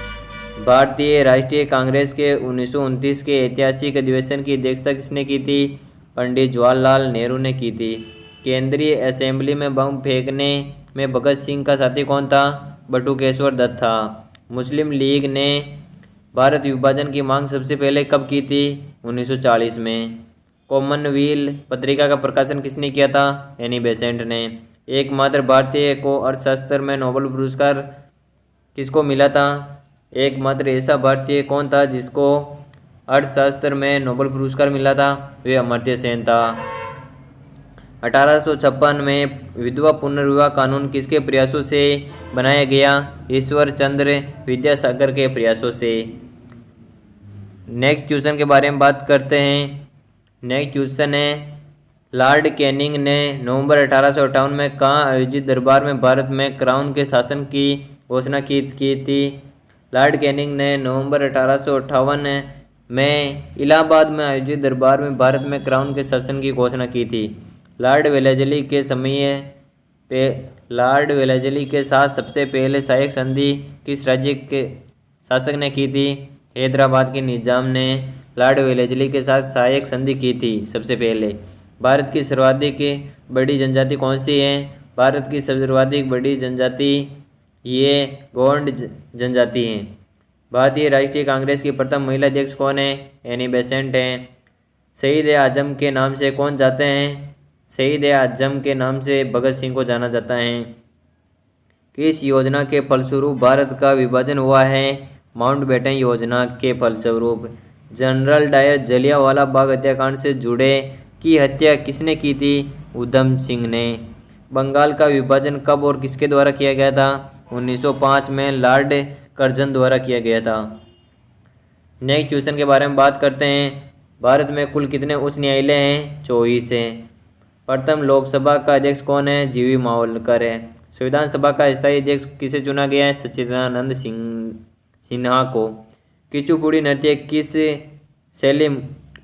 भारतीय राष्ट्रीय कांग्रेस के 1929 के ऐतिहासिक अधिवेशन की अध्यक्षता किसने की थी? पंडित जवाहरलाल नेहरू ने की थी। केंद्रीय असेंबली में बम फेंकने में भगत सिंह का साथी कौन था? बटुकेश्वर दत्त था। मुस्लिम लीग ने भारत विभाजन की मांग सबसे पहले कब की थी? 1940 में। कॉमनवेल्थ पत्रिका का प्रकाशन किसने किया था? एनी बेसेंट ने। एकमात्र भारतीय को अर्थशास्त्र में नोबेल पुरस्कार किसको मिला था? एकमात्र ऐसा भारतीय कौन था जिसको अर्थशास्त्र में नोबेल पुरस्कार मिला था? वे अमर्त्य सेन था। 1856 में विधवा पुनर्विवाह कानून किसके प्रयासों से बनाया गया? ईश्वर चंद्र विद्यासागर के प्रयासों से। नेक्स्ट क्वेश्चन के बारे में बात करते हैं। नेक्स्ट क्वेश्चन है लॉर्ड कैनिंग ने नवंबर 1858 में कहाँ आयोजित दरबार में भारत में क्राउन के शासन की घोषणा की थी? लॉर्ड कैनिंग ने नवंबर 1858 में इलाहाबाद में आयोजित दरबार में भारत में क्राउन के शासन की घोषणा की थी। लॉर्ड वेलेस्ली के साथ सबसे पहले सहायक संधि किस राज्य के शासक ने की थी? हैदराबाद के निजाम ने लॉर्ड वेलेस्ली के साथ सहायक संधि की थी सबसे पहले। भारत की सर्वाधिक बड़ी जनजाति कौन सी है? भारत की सर्वाधिक बड़ी जनजाति ये गोंड जनजाति है। भारतीय राष्ट्रीय कांग्रेस की प्रथम महिला अध्यक्ष कौन है? एनी बेसेंट हैं। शहीद ए आजम के नाम से कौन जाते हैं? शहीद ए आजम के नाम से भगत सिंह को जाना जाता है। किस योजना के फलस्वरूप भारत का विभाजन हुआ है? माउंटबेटन योजना के फलस्वरूप। जनरल डायर जलियांवाला बाग हत्याकांड से जुड़े की हत्या किसने की थी? उधम सिंह ने। बंगाल का विभाजन कब और किसके द्वारा किया गया था? 1905 में लॉर्ड कर्जन द्वारा किया गया था। नेक्स्ट क्वेश्चन के बारे में बात करते हैं। भारत में कुल कितने उच्च न्यायालय हैं? 24 हैं। प्रथम लोकसभा का अध्यक्ष कौन है? जीवी मावलकर है। संविधान सभा का स्थायी अध्यक्ष किसे चुना गया है? सच्चिदानंद सिन्हा को। कुचिपुड़ी नृत्य किस शैली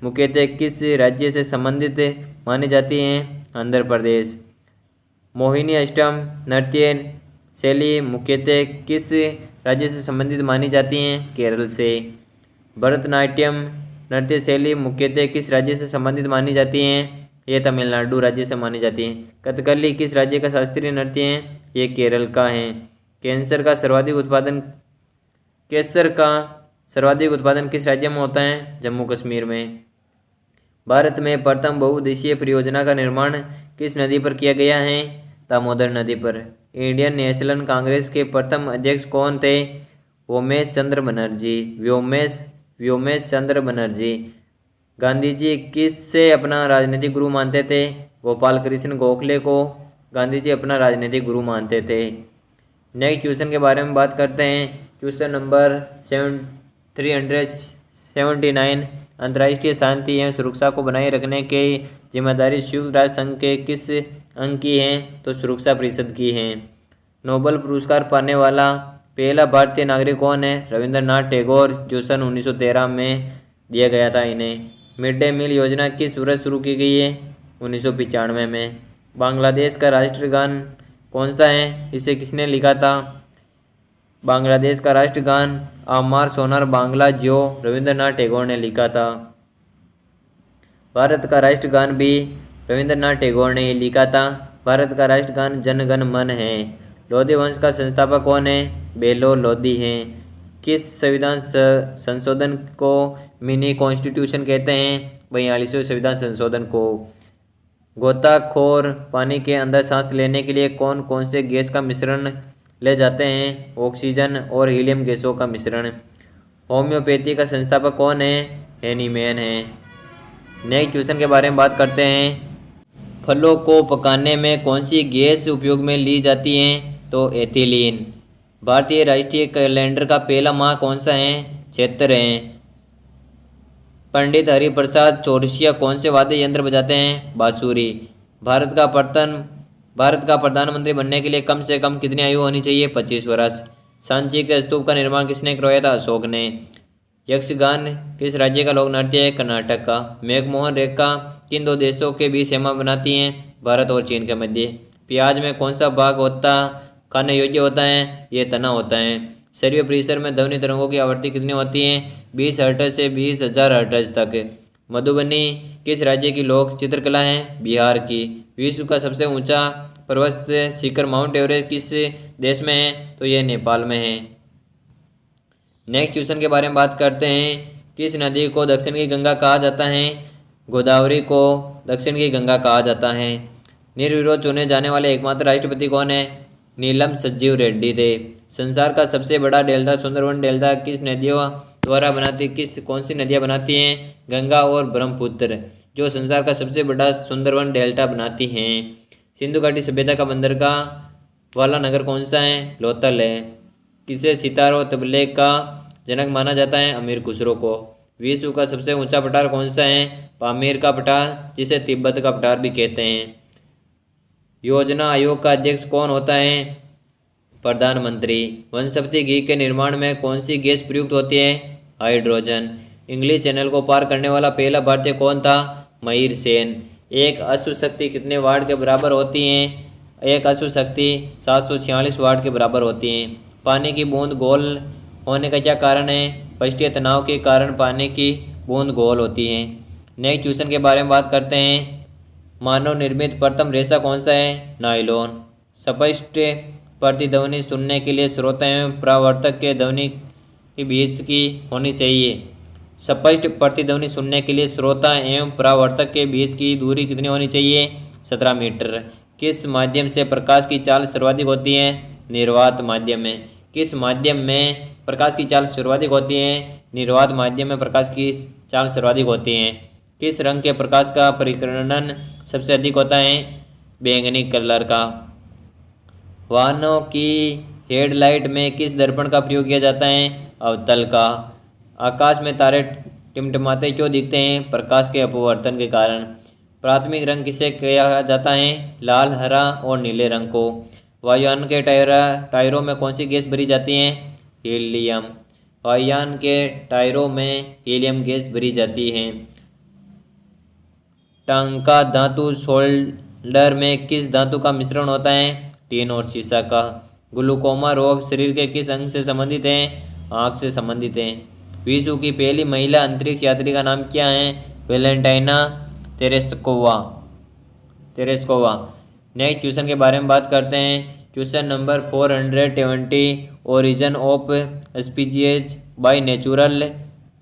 मुख्यतः किस राज्य से संबंधित मानी जाती हैं? आंध्र प्रदेश। मोहिनी अष्टम नृत्य शैली मुख्यतः किस राज्य से संबंधित मानी जाती हैं? केरल से। भरतनाट्यम नृत्य शैली मुख्यतः किस राज्य से संबंधित मानी जाती हैं? ये तमिलनाडु राज्य से मानी जाती हैं। कथकली किस राज्य का शास्त्रीय नृत्य है? ये केरल का है। केसर का सर्वाधिक उत्पादन किस राज्य में होता है? जम्मू कश्मीर में। भारत में प्रथम बहुउद्देशीय परियोजना का निर्माण किस नदी पर किया गया है? दामोदर नदी पर। इंडियन नेशनल कांग्रेस के प्रथम अध्यक्ष कौन थे? व्योमेश चंद्र बनर्जी। गांधी जी किससे अपना राजनीतिक गुरु मानते थे? गोपाल कृष्ण गोखले को गांधी जी अपना राजनीतिक गुरु मानते थे। नेक्स्ट क्वेश्चन के बारे में बात करते हैं। क्वेश्चन नंबर 379, अंतर्राष्ट्रीय शांति एवं सुरक्षा को बनाए रखने की जिम्मेदारी संयुक्त राष्ट्र संघ के किस अंग की है? तो सुरक्षा परिषद की है। नोबेल पुरस्कार पाने वाला पहला भारतीय नागरिक कौन है? रविंद्रनाथ टैगोर, जो सन 1913 में दिया गया था इन्हें। मिड डे मील योजना किस वर्ष शुरू की गई है? 1995 में। बांग्लादेश का राष्ट्रगान कौन सा है? इसे किसने लिखा था? बांग्लादेश का राष्ट्रगान अमार सोनार बांग्ला जो रविंद्रनाथ टैगोर ने लिखा था। भारत का राष्ट्रगान भी रविंद्रनाथ टैगोर ने ही लिखा था भारत का राष्ट्रगान जन गण मन है। लोधी वंश का संस्थापक कौन है? बेलो लोधी हैं। किस संविधान संशोधन को मिनी कॉन्स्टिट्यूशन कहते हैं? 42वें संविधान संशोधन को। गोताखोर पानी के अंदर सांस लेने के लिए कौन कौन से गैस का मिश्रण ले जाते हैं? ऑक्सीजन और हीलियम गैसों का मिश्रण। होम्योपैथी का संस्थापक कौन है? हेनीमैन है। नेक्स्ट क्वेश्चन के बारे में बात करते हैं। फलों को पकाने में कौन सी गैस उपयोग में ली जाती है? तो एथिलीन। भारतीय राष्ट्रीय कैलेंडर का पहला माह कौन सा है? चैत्र है। पंडित हरिप्रसाद चौरसिया कौन से वाद्य यंत्र बजाते हैं? बांसुरी। भारत का प्रधानमंत्री बनने के लिए कम से कम कितनी आयु होनी चाहिए? 25 वर्ष। सांची के स्तूप का निर्माण किसने करवाया था? अशोक ने। यक्षगान किस राज्य का लोक नृत्य है? कर्नाटक का। मैकमोहन रेखा किन दो देशों के बीच सीमा बनाती हैं? भारत और चीन के मध्य। प्याज में कौन सा भाग खाने योग्य होता है? ये तना होता है। सर्व परिसर में ध्वनि तरंगों की आवृत्ति कितनी होती है? 20 हर्ट्ज से 20,000 हर्ट्ज तक। मधुबनी किस राज्य की लोक चित्रकला है? बिहार की। विश्व का सबसे ऊंचा पर्वत शिखर माउंट एवरेस्ट किस देश में है? तो ये नेपाल में है। नेक्स्ट क्वेश्चन के बारे में बात करते हैं। किस नदी को दक्षिण की गंगा कहा जाता है? गोदावरी को दक्षिण की गंगा कहा जाता है। निर्विरोध चुने जाने वाले एकमात्र राष्ट्रपति कौन है? नीलम संजीव रेड्डी थे। संसार का सबसे बड़ा डेल्टा सुंदरवन डेल्टा कौन सी नदियाँ बनाती हैं? गंगा और ब्रह्मपुत्र, जो संसार का सबसे बड़ा सुंदरवन डेल्टा बनाती हैं। सिंधु घाटी सभ्यता का बंदरगाह वाला नगर कौन सा है? लोथल है। किसे सितार और तबले का जनक माना जाता है? अमीर खुसरो को। विश्व का सबसे ऊंचा पठार कौन सा है? पामीर का पठार, जिसे तिब्बत का पठार भी कहते हैं। योजना आयोग का अध्यक्ष कौन होता है? प्रधानमंत्री। वनस्पति घी के निर्माण में कौन सी गैस प्रयुक्त होती है? हाइड्रोजन। इंग्लिश चैनल को पार करने वाला पहला भारतीय कौन था? महीर सेन। एक अश्व शक्ति कितने वाट के बराबर होती हैं? एक अश्व शक्ति 746 वाट के बराबर होती हैं। पानी की बूंद गोल होने का क्या कारण है? पृष्ठीय तनाव के कारण पानी की बूंद गोल होती है। नेक्स्ट क्वेश्चन के बारे में बात करते हैं। मानव निर्मित प्रथम रेशा कौन सा है? नायलॉन। स्पष्ट प्रतिध्वनि सुनने के लिए श्रोता एवं परावर्तक के ध्वनि के बीच की होनी चाहिए। स्पष्ट प्रतिध्वनि सुनने के लिए श्रोता एवं परावर्तक के बीच की दूरी कितनी होनी चाहिए? 17 मीटर। किस माध्यम से प्रकाश की चाल सर्वाधिक होती है? निर्वात माध्यम में। किस माध्यम में प्रकाश की चाल सर्वाधिक होती है? निर्वात माध्यम में प्रकाश की चाल सर्वाधिक होती है। किस रंग के प्रकाश का परिकर्णन सबसे अधिक होता है? बैंगनी कलर का। वाहनों की हेडलाइट में किस दर्पण का प्रयोग किया जाता है? अवतल का। आकाश में तारे टिमटिमाते क्यों दिखते हैं? प्रकाश के अपवर्तन के कारण। प्राथमिक रंग किसे कहा जाता है? लाल, हरा और नीले रंग को। वायुयान के टायरों में कौन सी गैस भरी जाती है? हीलियम। वायुयान के टायरों में हीलियम गैस भरी जाती है। टांका धातु सोल्डर में किस धातु का मिश्रण होता है? टीन और सीसा का। ग्लूकोमा रोग शरीर के किस अंग से संबंधित है? आँख से संबंधित है। विश्व की पहली महिला अंतरिक्ष यात्री का नाम क्या है? Valentina Tereshkova. नेक्स्ट क्वेश्चन के बारे में बात करते हैं। Question number 420। Origin of species by natural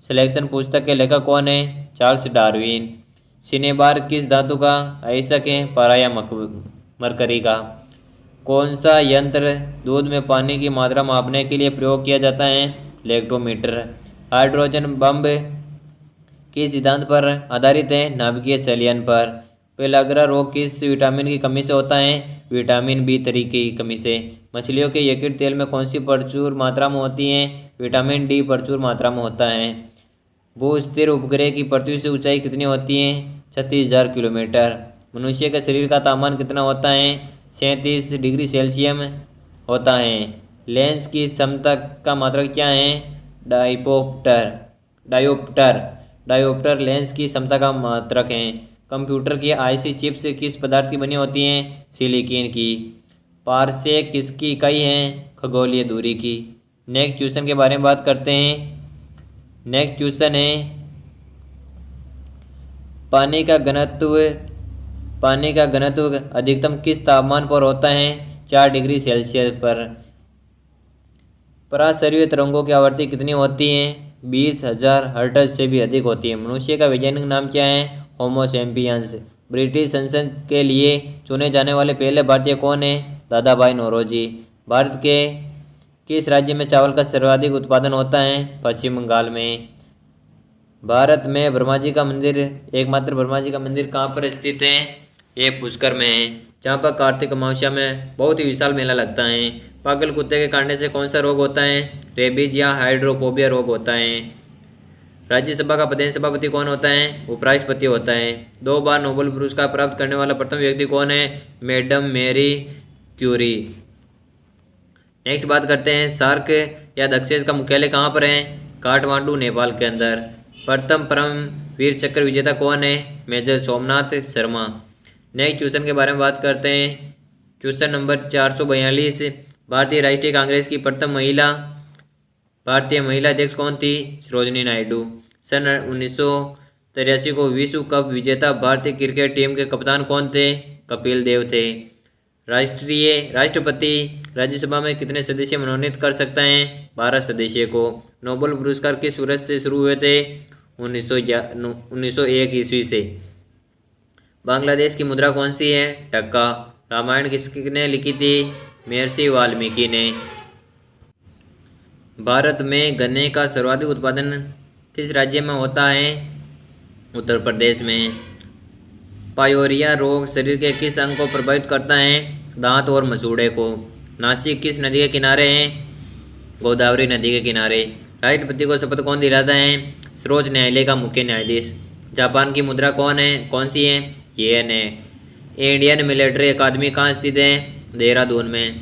selection पुस्तक के लेखक कौन है? Charles Darwin. सिनेबार किस धातु का आयस्क है? पारा मरकरी का। कौन सा यंत्र दूध में पानी की मात्रा मापने के लिए प्रयोग किया जाता है? लैक्टोमीटर। हाइड्रोजन बम किस सिद्धांत पर आधारित है? नाभिकीय संलयन पर। पेलाग्रा रोग किस विटामिन की कमी से होता है? विटामिन B3 की कमी से। मछलियों के यकृत तेल में कौन सी प्रचुर मात्रा में होती हैं? विटामिन D प्रचुर मात्रा में होता है। भूस्थिर उपग्रह की पृथ्वी से ऊंचाई कितनी होती है? 36,000 किलोमीटर। मनुष्य के शरीर का तापमान कितना होता है? 37 डिग्री सेल्सियस होता है। लेंस की समता का मात्रक क्या है? डायोप्टर लेंस की समता का मात्रक है। कंप्यूटर की आईसी चिप्स किस पदार्थ की बनी होती हैं? सिलिकॉन की। पारसेक किसकी इकाई है? खगोलीय दूरी की। नेक्स्ट क्वेश्चन के बारे में बात करते हैं। नेक्स्ट क्वेश्चन है, पानी का घनत्व पानी का घनत्व अधिकतम किस तापमान पर होता है? 4 डिग्री सेल्सियस पर। परासर्पित तरंगों की आवृत्ति कितनी होती है? 20,000 हर्ट्ज से भी अधिक होती है। मनुष्य का वैज्ञानिक नाम क्या है? Homo sapiens. ब्रिटिश संसद के लिए चुने जाने वाले पहले भारतीय कौन है? दादा भाई नौरोजी। भारत के किस राज्य में चावल का सर्वाधिक उत्पादन होता है? पश्चिम बंगाल में। भारत में ब्रह्मा जी का मंदिर, एकमात्र ब्रह्मा जी का मंदिर कहाँ पर स्थित है? ये पुष्कर में है, जहाँ पर कार्तिक अमावस्या में बहुत ही विशाल मेला लगता है। पागल कुत्ते के काटने से कौन सा रोग होता है? रेबीज या हाइड्रोफोबिया रोग होता है। राज्यसभा का प्रधान सभापति कौन होता है? उपराष्ट्रपति होता है। 2 बार नोबेल पुरस्कार प्राप्त करने वाला प्रथम व्यक्ति कौन है? Madam Marie Curie. नेक्स्ट बात करते हैं, सार्क या दक्षेस का मुख्यालय कहाँ पर है? काठमांडू, नेपाल के अंदर। प्रथम परमवीर चक्र विजेता कौन है? Major Somnath Sharma. Next question के बारे में बात करते हैं। क्वेश्चन नंबर 442, भारतीय राष्ट्रीय कांग्रेस की प्रथम भारतीय महिला अध्यक्ष कौन थी? सरोजिनी नायडू। सन 1983 को विश्व कप विजेता भारतीय क्रिकेट टीम के कप्तान कौन थे? कपिल देव थे। राष्ट्रपति राज्यसभा में कितने सदस्य मनोनीत कर सकता है? 12 सदस्य को। नोबेल पुरस्कार किस वर्ष से शुरू हुए थे? 1901 ईस्वी से। बांग्लादेश की मुद्रा कौन सी है? टका। रामायण किसने लिखी थी? महर्षि वाल्मीकि ने। भारत में गन्ने का सर्वाधिक उत्पादन किस राज्य में होता है? उत्तर प्रदेश में। पायोरिया रोग शरीर के किस अंग को प्रभावित करता है? दांत और मसूड़े को। नासिक किस नदी के किनारे है? गोदावरी नदी के किनारे। राष्ट्रपति को शपथ कौन दिलाता है? सर्वोच्च न्यायालय का मुख्य न्यायाधीश। जापान की मुद्रा कौन सी है? येन है। इंडियन मिलिट्री अकादमी कहाँ स्थित है? देहरादून में।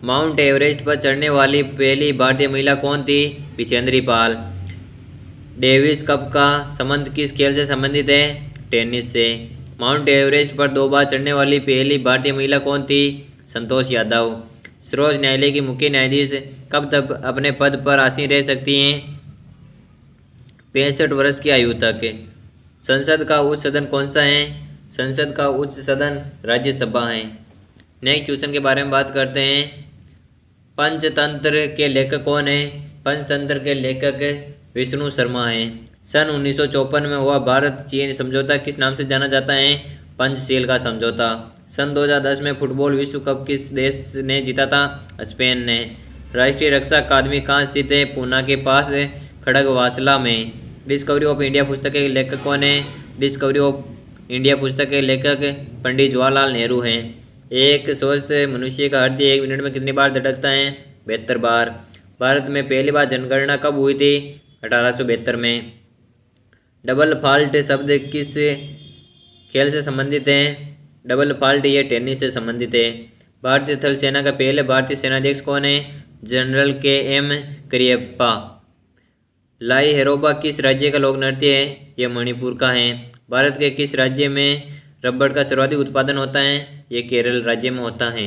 माउंट एवरेस्ट पर चढ़ने वाली पहली भारतीय महिला कौन थी? विजेंद्री पाल। डेविस कप का संबंध किस खेल से संबंधित है? टेनिस से। माउंट एवरेस्ट पर 2 बार चढ़ने वाली पहली भारतीय महिला कौन थी? संतोष यादव। सर्वोच्च न्यायालय की मुख्य न्यायाधीश कब तक अपने पद पर आसीन रह सकती हैं? 65 वर्ष की आयु तक। संसद का उच्च सदन कौन सा है? संसद का उच्च सदन राज्यसभा है। नेक्स्ट क्वेश्चन के बारे में बात करते हैं। पंचतंत्र के लेखक कौन है? पंचतंत्र के लेखक विष्णु शर्मा हैं। सन 1954 में हुआ भारत चीन समझौता किस नाम से जाना जाता है? पंचशील का समझौता। सन 2010 में फुटबॉल विश्व कप किस देश ने जीता था? स्पेन ने। राष्ट्रीय रक्षा अकादमी कहाँ स्थित है? पूना के पास खड़गवासला में। डिस्कवरी ऑफ इंडिया पुस्तक के लेखक कौन है? डिस्कवरी ऑफ इंडिया पुस्तक के लेखक पंडित जवाहरलाल नेहरू हैं। एक स्वस्थ मनुष्य का हृदय 1 मिनट में कितनी बार धड़कता है? 72 बार। भारत में पहली बार जनगणना कब हुई थी? 1872 में। डबल फॉल्ट शब्द किस खेल से संबंधित है? डबल फॉल्ट ये टेनिस से संबंधित है। भारतीय थल सेना का पहले भारतीय सेनाध्यक्ष कौन है? General KM Cariappa. लाई हेरोबा किस राज्य का लोक नृत्य है? यह मणिपुर का है। भारत के किस राज्य में रबड़ का सर्वाधिक उत्पादन होता है? ये केरल राज्य में होता है।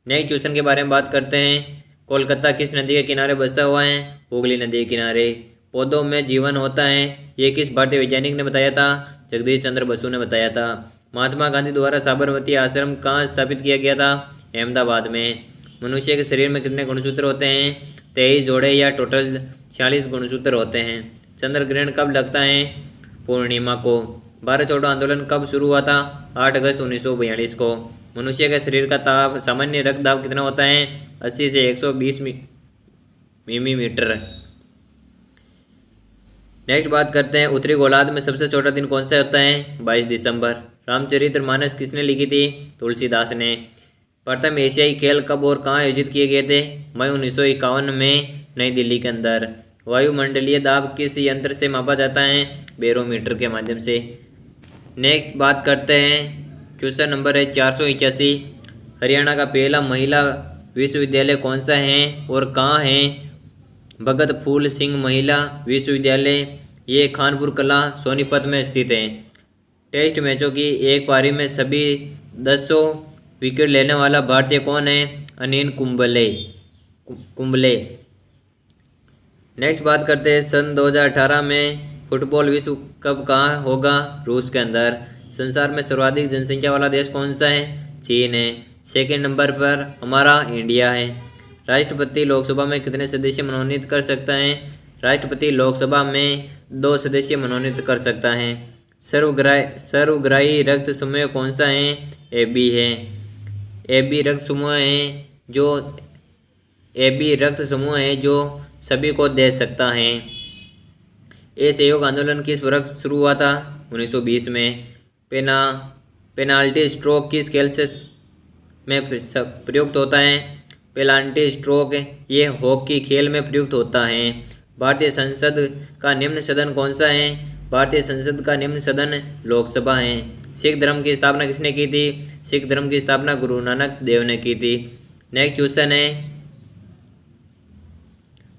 नेक्स्ट क्वेश्चन के बारे में बात करते हैं। कोलकाता किस नदी के किनारे बसा हुआ है? हुगली नदी के किनारे। पौधों में जीवन होता है, ये किस भारतीय वैज्ञानिक ने बताया था? जगदीश चंद्र बसु ने बताया था। महात्मा गांधी द्वारा साबरमती आश्रम कहाँ स्थापित किया गया था? अहमदाबाद में। मनुष्य के शरीर में कितने गुणसूत्र होते हैं? 23 जोड़े या टोटल 46 गुणसूत्र होते हैं। चंद्र ग्रहण कब लगता है? पूर्णिमा को। भारत छोड़ो आंदोलन कब शुरू हुआ था? 8 अगस्त 1942 को। मनुष्य के शरीर का ताप सामान्य रक्त दाब कितना होता है? 80 से 120 मिलीमीटर। नेक्स्ट बात करते हैं, उत्तरी गोलार्ध में सबसे छोटा दिन कौन सा होता है? 22 दिसंबर। रामचरितमानस किसने लिखी थी? तुलसीदास ने। प्रथम एशियाई खेल कब और कहाँ आयोजित किए गए थे? मई 1951 में नई दिल्ली के अंदर। वायुमंडलीय दाब किस यंत्र से मापा जाता है? बैरोमीटर के माध्यम से। नेक्स्ट बात करते हैं, क्वेश्चन नंबर है 481। हरियाणा का पहला महिला विश्वविद्यालय कौन सा है और कहाँ है? भगत फूल सिंह महिला विश्वविद्यालय, ये खानपुर कला सोनीपत में स्थित है। टेस्ट मैचों की एक पारी में सभी 10 विकेट लेने वाला भारतीय कौन है? अनिल कुंबले। नेक्स्ट बात करते हैं, सन 2018 में फुटबॉल विश्व कप कहाँ होगा? रूस के अंदर। संसार में सर्वाधिक जनसंख्या वाला देश कौन सा है? चीन है। सेकंड नंबर पर हमारा इंडिया है। राष्ट्रपति लोकसभा में कितने सदस्य मनोनीत कर सकता है? राष्ट्रपति लोकसभा में 2 सदस्य मनोनीत कर सकता है। सर्वग्राही रक्त समूह कौन सा है? AB है। AB रक्त समूह है जो सभी को दे सकता है। असहयोग आंदोलन किस वर्ष शुरू हुआ था? 1920 में। पेनाल्टी स्ट्रोक किस खेल से में प्रयुक्त होता है? पेनाल्टी स्ट्रोक ये हॉकी खेल में प्रयुक्त होता है। भारतीय संसद का निम्न सदन कौन सा है? भारतीय संसद का निम्न सदन लोकसभा है। सिख धर्म की स्थापना किसने की थी? सिख धर्म की स्थापना गुरु नानक देव ने की थी। नेक्स्ट क्वेश्चन है,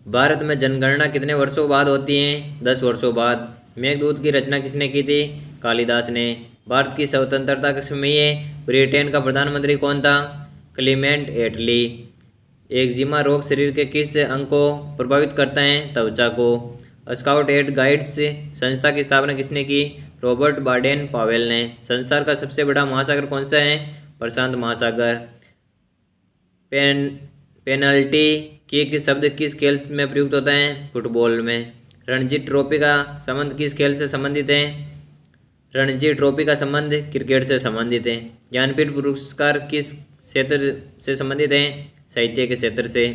भारत में जनगणना कितने वर्षों बाद होती है? 10 वर्षों बाद। मेघदूत की रचना किसने की थी? कालिदास ने। भारत की स्वतंत्रता के समय ब्रिटेन का प्रधानमंत्री कौन था? क्लीमेंट एटली। एक्जिमा रोग शरीर के किस अंग को प्रभावित करता है? त्वचा को। स्काउट एंड गाइड्स संस्था की स्थापना किसने की? रॉबर्ट बाडेन पावेल ने। संसार का सबसे बड़ा महासागर कौन सा है? प्रशांत महासागर। पेनल्टी किक शब्द किस खेल में प्रयुक्त होता है? फुटबॉल में। रणजी ट्रॉफी का संबंध किस खेल से संबंधित है? रणजी ट्रॉफी का संबंध क्रिकेट से संबंधित है। ज्ञानपीठ पुरस्कार किस क्षेत्र से संबंधित है? साहित्य के क्षेत्र से।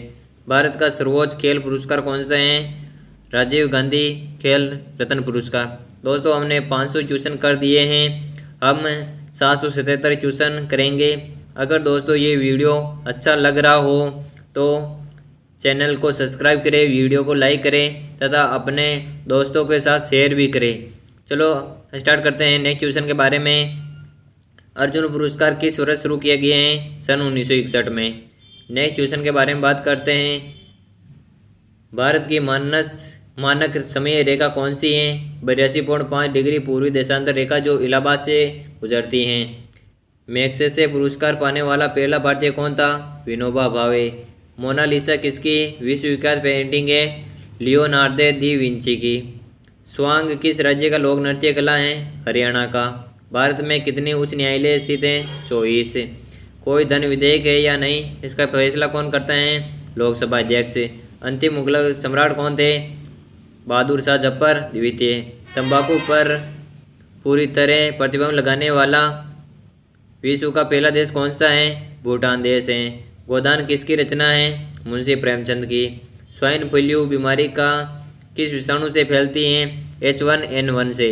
भारत का सर्वोच्च खेल पुरस्कार कौन सा है? राजीव गांधी खेल रत्न पुरस्कार। दोस्तों हमने 500 क्वेश्चन कर दिए हैं, हम 777 क्वेश्चन करेंगे। अगर दोस्तों ये वीडियो अच्छा लग रहा हो तो चैनल को सब्सक्राइब करें, वीडियो को लाइक करें तथा अपने दोस्तों के साथ शेयर भी करें। चलो स्टार्ट करते हैं नेक्स्ट क्वेश्चन के बारे में। अर्जुन पुरस्कार किस वर्ष शुरू किए गए हैं? सन 1961 में। नेक्स्ट क्वेश्चन के बारे में बात करते हैं, भारत की मानक समय रेखा कौन सी है? 82.5 डिग्री पूर्वी देशांतर रेखा जो इलाहाबाद से गुजरती हैं। मैग्सेसे पुरस्कार पाने वाला पहला भारतीय कौन था? विनोबा भावे। मोनालिसा किसकी विश्वविख्यात पेंटिंग है? लियोनार्दो दी विंची की। स्वांग किस राज्य का लोक नृत्य कला है? हरियाणा का। भारत में कितने उच्च न्यायालय स्थित हैं? 24। कोई धन विधेयक है या नहीं, इसका फैसला कौन करता है? लोकसभा अध्यक्ष। अंतिम मुगल सम्राट कौन थे? बहादुर शाह जफर द्वितीय। तंबाकू पर पूरी तरह प्रतिबंध लगाने वाला विश्व का पहला देश कौन सा है? भूटान देश है। गोदान किसकी रचना है? मुंशी प्रेमचंद की। स्वाइन फ्लू बीमारी का किस विषाणु से फैलती है? H1N1 से।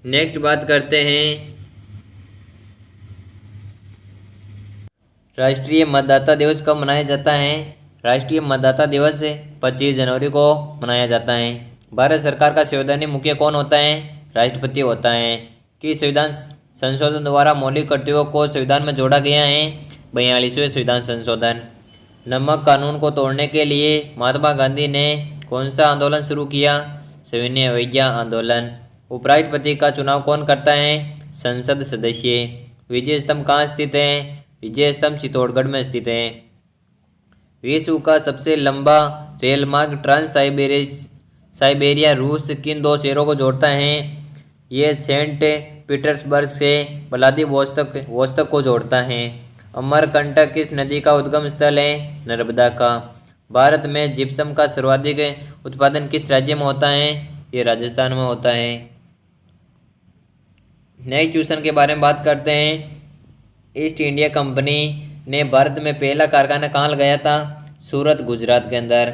नेक्स्ट बात करते हैं, राष्ट्रीय मतदाता दिवस कब मनाया जाता है? राष्ट्रीय मतदाता दिवस 25 जनवरी को मनाया जाता है। भारत सरकार का संवैधानिक मुखिया कौन होता है? राष्ट्रपति होता है। कि संविधान संशोधन द्वारा मौलिक कर्तव्यों को संविधान में जोड़ा गया है? 42वें संविधान संशोधन। नमक कानून को तोड़ने के लिए महात्मा गांधी ने कौन सा आंदोलन शुरू किया? सविनय अवज्ञा आंदोलन। उपराष्ट्रपति का चुनाव कौन करता है? संसद सदस्य। विजय स्तंभ कहाँ स्थित है? विजय स्तंभ चित्तौड़गढ़ में स्थित है। विश्व का सबसे लंबा रेल मार्ग ट्रांस साइबेरिया रूस किन 2 शहरों को जोड़ता है? ये सेंट पीटर्सबर्ग से व्लादिवोस्तोक को जोड़ता है। अमरकंटक किस नदी का उद्गम स्थल है? नर्मदा का। भारत में जिप्सम का सर्वाधिक उत्पादन किस राज्य में होता है? ये राजस्थान में होता है। नेक्स्ट क्वेश्चन के बारे में बात करते हैं, ईस्ट इंडिया कंपनी ने भारत में पहला कारखाना कहाँ लगाया था? सूरत गुजरात के अंदर।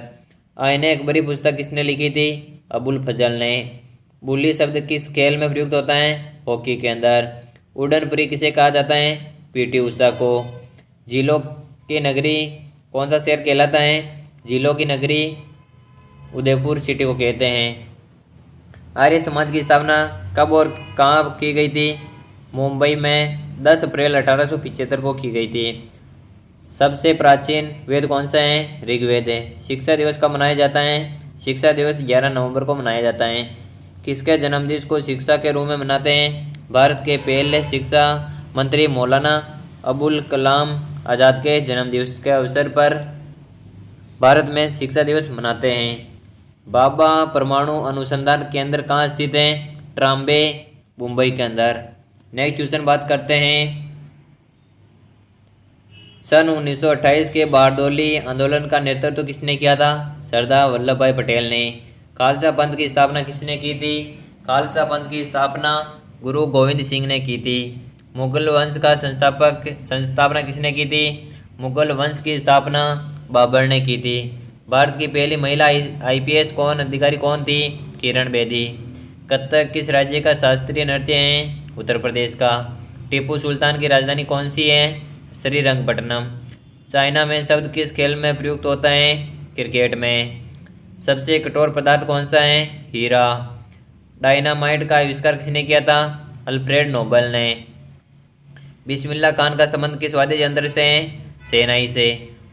आईने अकबरी पुस्तक किसने लिखी थी? अबुल फजल ने। बुल्ली शब्द किस खेल में प्रयुक्त होता है? हॉकी के अंदर। उड़नपरी किसे कहा जाता है? पीटी उषा को। झीलों की नगरी कौन सा शहर कहलाता है? झीलों की नगरी उदयपुर सिटी को कहते हैं। आर्य समाज की स्थापना कब और कहाँ की गई थी? मुंबई में 10 अप्रैल 1875 को की गई थी। सबसे प्राचीन वेद कौन सा है? ऋग्वेद है। शिक्षा दिवस कब मनाया जाता है? शिक्षा दिवस 11 नवंबर को मनाया जाता है। किसके जन्मदिवस को शिक्षा के रूप में मनाते हैं? भारत के पहले शिक्षा मंत्री मौलाना अबुल कलाम आज़ाद के जन्मदिवस के अवसर पर भारत में शिक्षा दिवस मनाते हैं। बाबा परमाणु अनुसंधान केंद्र कहाँ स्थित है? ट्राम्बे, मुंबई के अंदर। नेक्स्ट क्वेश्चन बात करते हैं, सन 1928 के बारडोली आंदोलन का नेतृत्व किसने किया था? सरदार वल्लभ भाई पटेल ने। खालसा पंथ की स्थापना किसने की थी? खालसा पंथ की स्थापना गुरु गोविंद सिंह ने की थी। मुगल वंश का संस्थापना किसने की थी? मुगल वंश की स्थापना बाबर ने की थी। भारत की पहली महिला IPS अधिकारी कौन थी? किरण बेदी। कथक किस राज्य का शास्त्रीय नृत्य है? उत्तर प्रदेश का। टीपू सुल्तान की राजधानी कौन सी है? श्रीरंगपट्टनम। चाइना में शब्द किस खेल में प्रयुक्त होता है? क्रिकेट में। सबसे कठोर पदार्थ कौन सा है? हीरा। डायनामाइट का आविष्कार किसने किया था? अल्फ्रेड नोबल ने। बिस्मिल्लाह खान का संबंध किस वाद्य यंत्र से है? शहनाई से।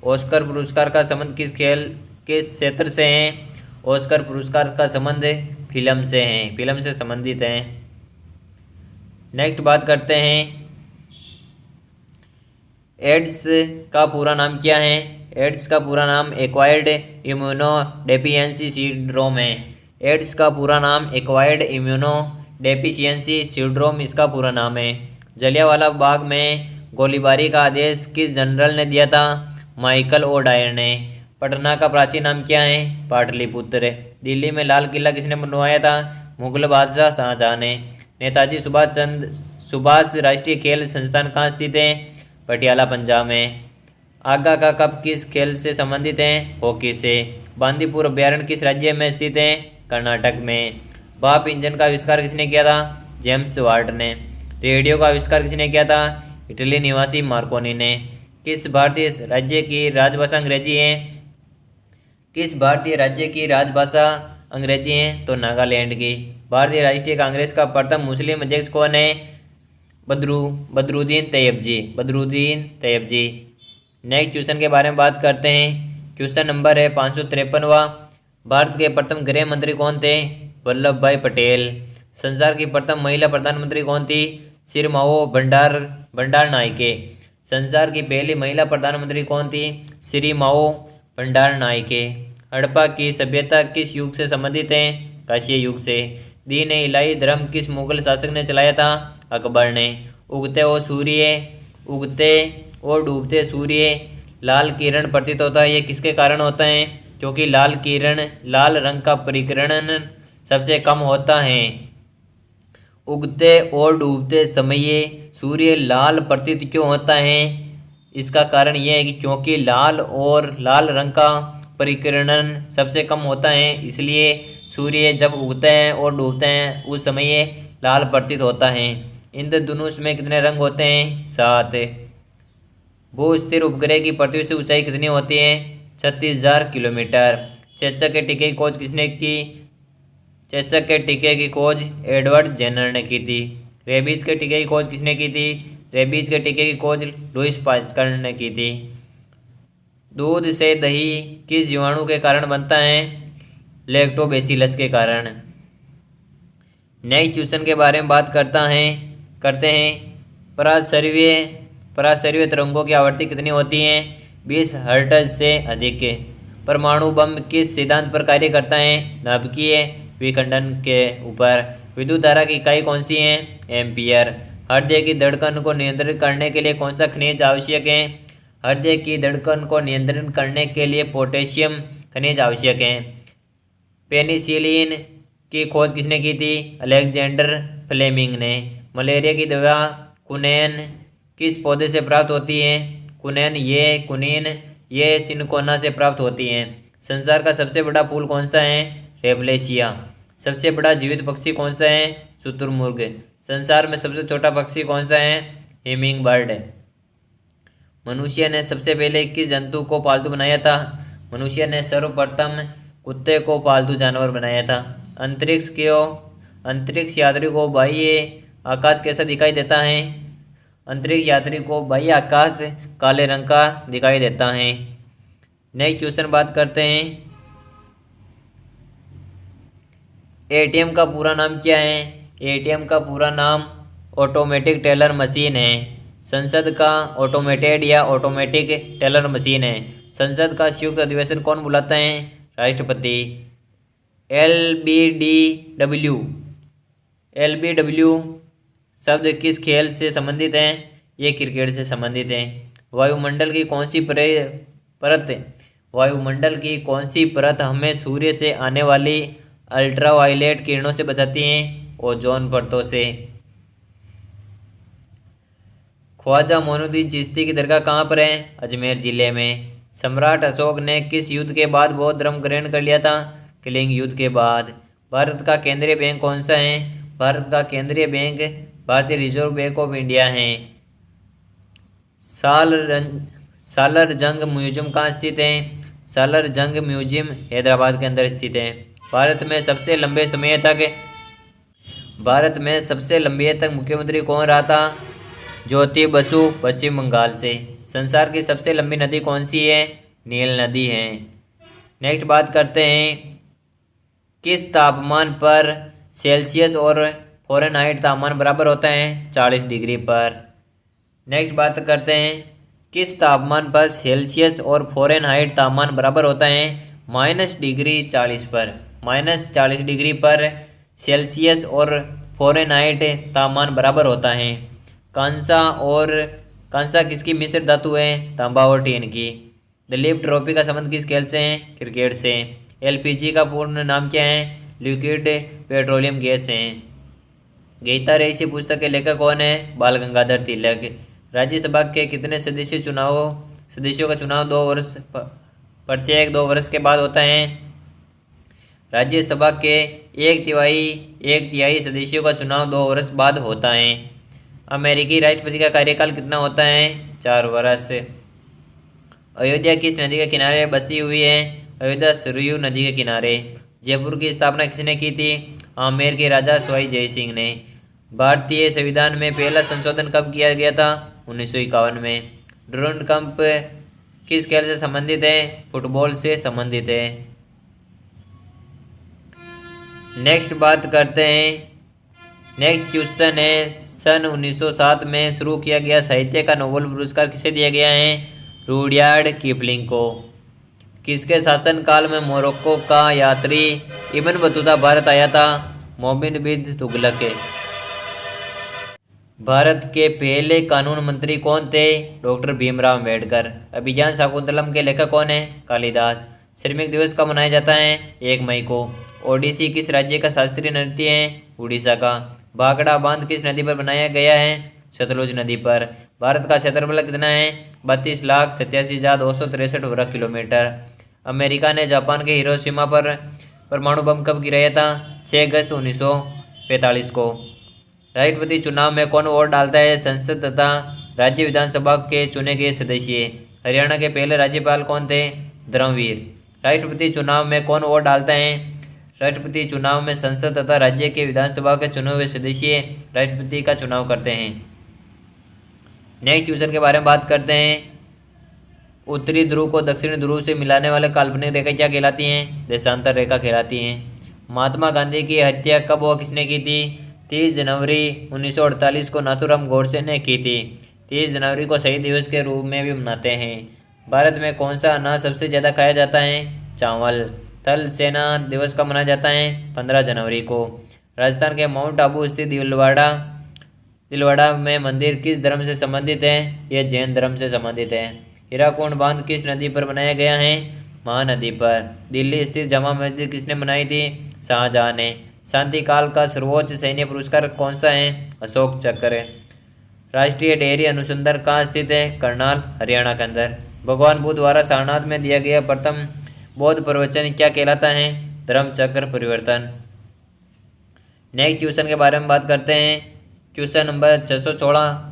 ऑस्कर पुरस्कार का संबंध किस क्षेत्र से है? ऑस्कर पुरस्कार का संबंध फिल्म से है, फिल्म से संबंधित है। नेक्स्ट बात करते हैं, एड्स का पूरा नाम क्या है? एड्स का पूरा नाम एक्वायर्ड इम्यूनो डेफिशिएंसी सिंड्रोम है। एड्स का पूरा नाम एक्वायर्ड इम्यूनो डेफिशिएंसी सिंड्रोम इसका पूरा नाम है। जलियांवाला बाग में गोलीबारी का आदेश किस जनरल ने दिया था? माइकल ओ डायर ने। पटना का प्राचीन नाम क्या है? पाटलिपुत्र। दिल्ली में लाल किला किसने बनवाया था? मुगल बादशाह शाहजहां ने। नेताजी सुभाष राष्ट्रीय खेल संस्थान कहाँ स्थित है? पटियाला, पंजाब में। आगा का कप किस खेल से संबंधित है? हॉकी से। बांदीपुर अभ्यारण्य किस राज्य में स्थित है? कर्नाटक में। भाप इंजन का आविष्कार किसने किया था? जेम्स वाट ने। रेडियो का आविष्कार किसने किया था? इटली निवासी मार्कोनी ने। किस भारतीय राज्य की राजभाषा अंग्रेजी है? किस भारतीय राज्य की राजभाषा अंग्रेजी है? तो नागालैंड की। भारतीय राष्ट्रीय कांग्रेस का प्रथम मुस्लिम अध्यक्ष कौन है? बदरुद्दीन तैयब जी। नेक्स्ट क्वेश्चन के बारे में बात करते हैं। क्वेश्चन नंबर है 553वां। भारत के प्रथम गृह मंत्री कौन थे? वल्लभ भाई पटेल। संसार की प्रथम महिला प्रधानमंत्री कौन थी? सिरमाओ भंडार नायके। संसार की पहली महिला प्रधानमंत्री कौन थी? श्री माओ भंडार नायके। हड़प्पा की सभ्यता किस युग से संबंधित है? कांस्य युग से। दीन ए इलाही धर्म किस मुगल शासक ने चलाया था? अकबर ने। उगते और डूबते सूर्य लाल किरण प्रतीत होता है, ये किसके कारण होता है? क्योंकि लाल रंग का परिकिरण सबसे कम होता है। उगते और डूबते समय सूर्य लाल प्रतीत क्यों होता है? इसका कारण यह है कि क्योंकि लाल रंग का परिकिरण सबसे कम होता है, इसलिए सूर्य जब उगते हैं और डूबते हैं उस समय लाल प्रतीत होता है। इंद्रधनुष में कितने रंग होते हैं? 7। भू स्थिर उपग्रह की पृथ्वी से ऊंचाई कितनी होती है? 36,000 किलोमीटर। चेचक के टीके की खोज किसने की? चेचक के टीके की खोज एडवर्ड जेनर ने की थी। रेबीज के टीके की खोज किसने की थी? रेबीज के टीके की खोज लुईस पास्चर ने की थी। दूध से दही किस जीवाणु के कारण बनता है? लैक्टोबैसिलस के कारण। नेक्स्ट क्वेश्चन के बारे में बात करते हैं। पराश्रव्य तरंगों की आवृत्ति कितनी होती है? 20 हर्ट्ज से अधिक। परमाणु बम किस सिद्धांत पर कार्य करता है? नाभिकीय विखंडन के ऊपर। विद्युत धारा की इकाई कौन सी है? एम्पियर। हृदय की धड़कन को नियंत्रित करने के लिए कौन सा खनिज आवश्यक है? हृदय की धड़कन को नियंत्रित करने के लिए पोटेशियम खनिज आवश्यक है। पेनिसिलिन की खोज किसने की थी? अलेक्जेंडर फ्लेमिंग ने। मलेरिया की दवा कुनैन किस पौधे से प्राप्त होती है? कुनीन ये सिनकोना से प्राप्त होती है। संसार का सबसे बड़ा फूल कौन सा है? रेवलेशिया। सबसे बड़ा जीवित पक्षी कौन सा है? शुतुरमुर्ग। संसार में सबसे छोटा पक्षी कौन सा है? Humming bird. मनुष्य ने सबसे पहले किस जंतु को पालतू बनाया था? मनुष्य ने सर्वप्रथम कुत्ते को पालतू जानवर बनाया था। अंतरिक्ष यात्री को बाह्य आकाश कैसा दिखाई देता है? अंतरिक्ष यात्री को बाह्य आकाश काले रंग का दिखाई देता है। नेक्स्ट क्वेश्चन बात करते हैं। ATM का पूरा नाम क्या है? ATM का पूरा नाम ऑटोमेटिक टेलर मशीन है। संसद का ऑटोमेटेड या ऑटोमेटिक टेलर मशीन है। संसद का संयुक्त अधिवेशन कौन बुलाता है? राष्ट्रपति। LBDW शब्द किस खेल से संबंधित हैं? ये क्रिकेट से संबंधित हैं। वायुमंडल की कौन सी परत हमें सूर्य से आने वाली अल्ट्रावायलेट किरणों से बचाती हैं? ओजोन परतों से। ख्वाजा मोइनुद्दीन चिश्ती की दरगाह कहाँ पर है? अजमेर जिले में। सम्राट अशोक ने किस युद्ध के बाद बौद्ध धर्म ग्रहण कर लिया था? कलिंग युद्ध के बाद। भारत का केंद्रीय बैंक कौन सा है? भारत का केंद्रीय बैंक भारतीय रिजर्व बैंक ऑफ इंडिया है। सालर जंग म्यूजियम कहाँ स्थित है? सालर जंग म्यूजियम हैदराबाद के अंदर स्थित है। भारत में सबसे लंबे समय तक मुख्यमंत्री कौन रहा था? ज्योति बसु, पश्चिम बंगाल से। संसार की सबसे लंबी नदी कौन सी है? नील नदी है। नेक्स्ट बात करते हैं, किस तापमान पर सेल्सियस और फ़ारेनहाइट तापमान बराबर होता है? 40 डिग्री पर। नेक्स्ट बात करते हैं, किस तापमान पर सेल्सियस और फ़ारेनहाइट तापमान बराबर होता है? -40 पर। -40 डिग्री पर सेल्सियस और फ़ारेनहाइट तापमान बराबर होता है। कांसा किसकी मिश्र धातु है? तांबा और टीन की। दिलीप ट्रॉफी का संबंध किस खेल से है? क्रिकेट से। LPG का पूर्ण नाम क्या है? लिक्विड पेट्रोलियम गैस है। गीता रईसी पुस्तक के लेखक कौन है? बाल गंगाधर तिलक। राज्यसभा के कितने सदस्यों का चुनाव प्रत्येक 2 वर्ष के बाद होता है? राज्यसभा के एक तिहाई सदस्यों का चुनाव 2 वर्ष बाद होता है। अमेरिकी राष्ट्रपति का कार्यकाल कितना होता है? 4 वर्ष। अयोध्या किस नदी के किनारे बसी हुई है? अयोध्या सरयू नदी के किनारे। जयपुर की स्थापना किसने की थी? आमेर के राजा सवाई जय सिंह ने। भारतीय संविधान में पहला संशोधन कब किया गया था? 1951 में। डुरंड कप किस खेल से संबंधित है? फुटबॉल से संबंधित है। नेक्स्ट बात करते हैं, नेक्स्ट क्वेश्चन है, सन 1907 में शुरू किया गया साहित्य का नोबेल पुरस्कार किसे दिया गया है? रुडयार्ड किपलिंग को। किसके शासनकाल में मोरक्को का यात्री इब्न बतूता भारत आया था? मोहम्मद बिन तुगलक। भारत के पहले कानून मंत्री कौन थे? डॉक्टर भीमराव अम्बेडकर। अभिज्ञान शाकुंतलम के लेखक कौन है? कालिदास। श्रमिक दिवस कब मनाया जाता है? 1 मई को। ओडिसी किस राज्य का शास्त्रीय नृत्य है? उड़ीसा का। भाखड़ा बांध किस नदी पर बनाया गया है? सतलुज नदी पर। भारत का क्षेत्रफल कितना है? 32,87,263 वर्ग किलोमीटर। अमेरिका ने जापान के हिरोशिमा पर परमाणु बम कब गिराया था? 6 अगस्त 1945 को। राष्ट्रपति चुनाव में कौन वोट डालता है? संसद तथा राज्य विधानसभा के चुने गए सदस्य। हरियाणा के पहले राज्यपाल कौन थे? धर्मवीर। राष्ट्रपति चुनाव में कौन वोट डालता है? राष्ट्रपति चुनाव में संसद तथा राज्य के विधानसभा के चुने हुए सदस्य राष्ट्रपति का चुनाव करते हैं। नेक्स्ट क्वेश्चन के बारे में बात करते हैं, उत्तरी ध्रुव को दक्षिणी ध्रुव से मिलाने वाले काल्पनिक रेखा क्या कहलाती हैं? देशांतर रेखा कहलाती हैं। महात्मा गांधी की हत्या कब व किसने की थी? 30 जनवरी 1948 को नाथूराम गोडसे ने की थी। 30 जनवरी को शहीद दिवस के रूप में भी मनाते हैं। भारत में कौन सा अनाज सबसे ज़्यादा खाया जाता है? चावल। थल सेना दिवस कब मनाया जाता है? 15 जनवरी को। राजस्थान के माउंट आबू स्थित दिलवाड़ा में मंदिर किस धर्म से संबंधित है? यह जैन धर्म से संबंधित है। हीराकुंड बांध किस नदी पर बनाया गया है? महानदी पर। दिल्ली स्थित जामा मस्जिद किसने बनाई थी? शाहजहां ने। शांति काल का सर्वोच्च सैन्य पुरस्कार कौन सा है? अशोक चक्र। राष्ट्रीय डेयरी अनुसंधान कहाँ स्थित है? करनाल, हरियाणा के अंदर। भगवान बुद्ध द्वारा सारनाथ में दिया गया प्रथम बौद्ध प्रवचन क्या कहलाता है? धर्म चक्र परिवर्तन। नेक्स्ट क्वेश्चन के बारे में बात करते हैं, क्वेश्चन नंबर 616।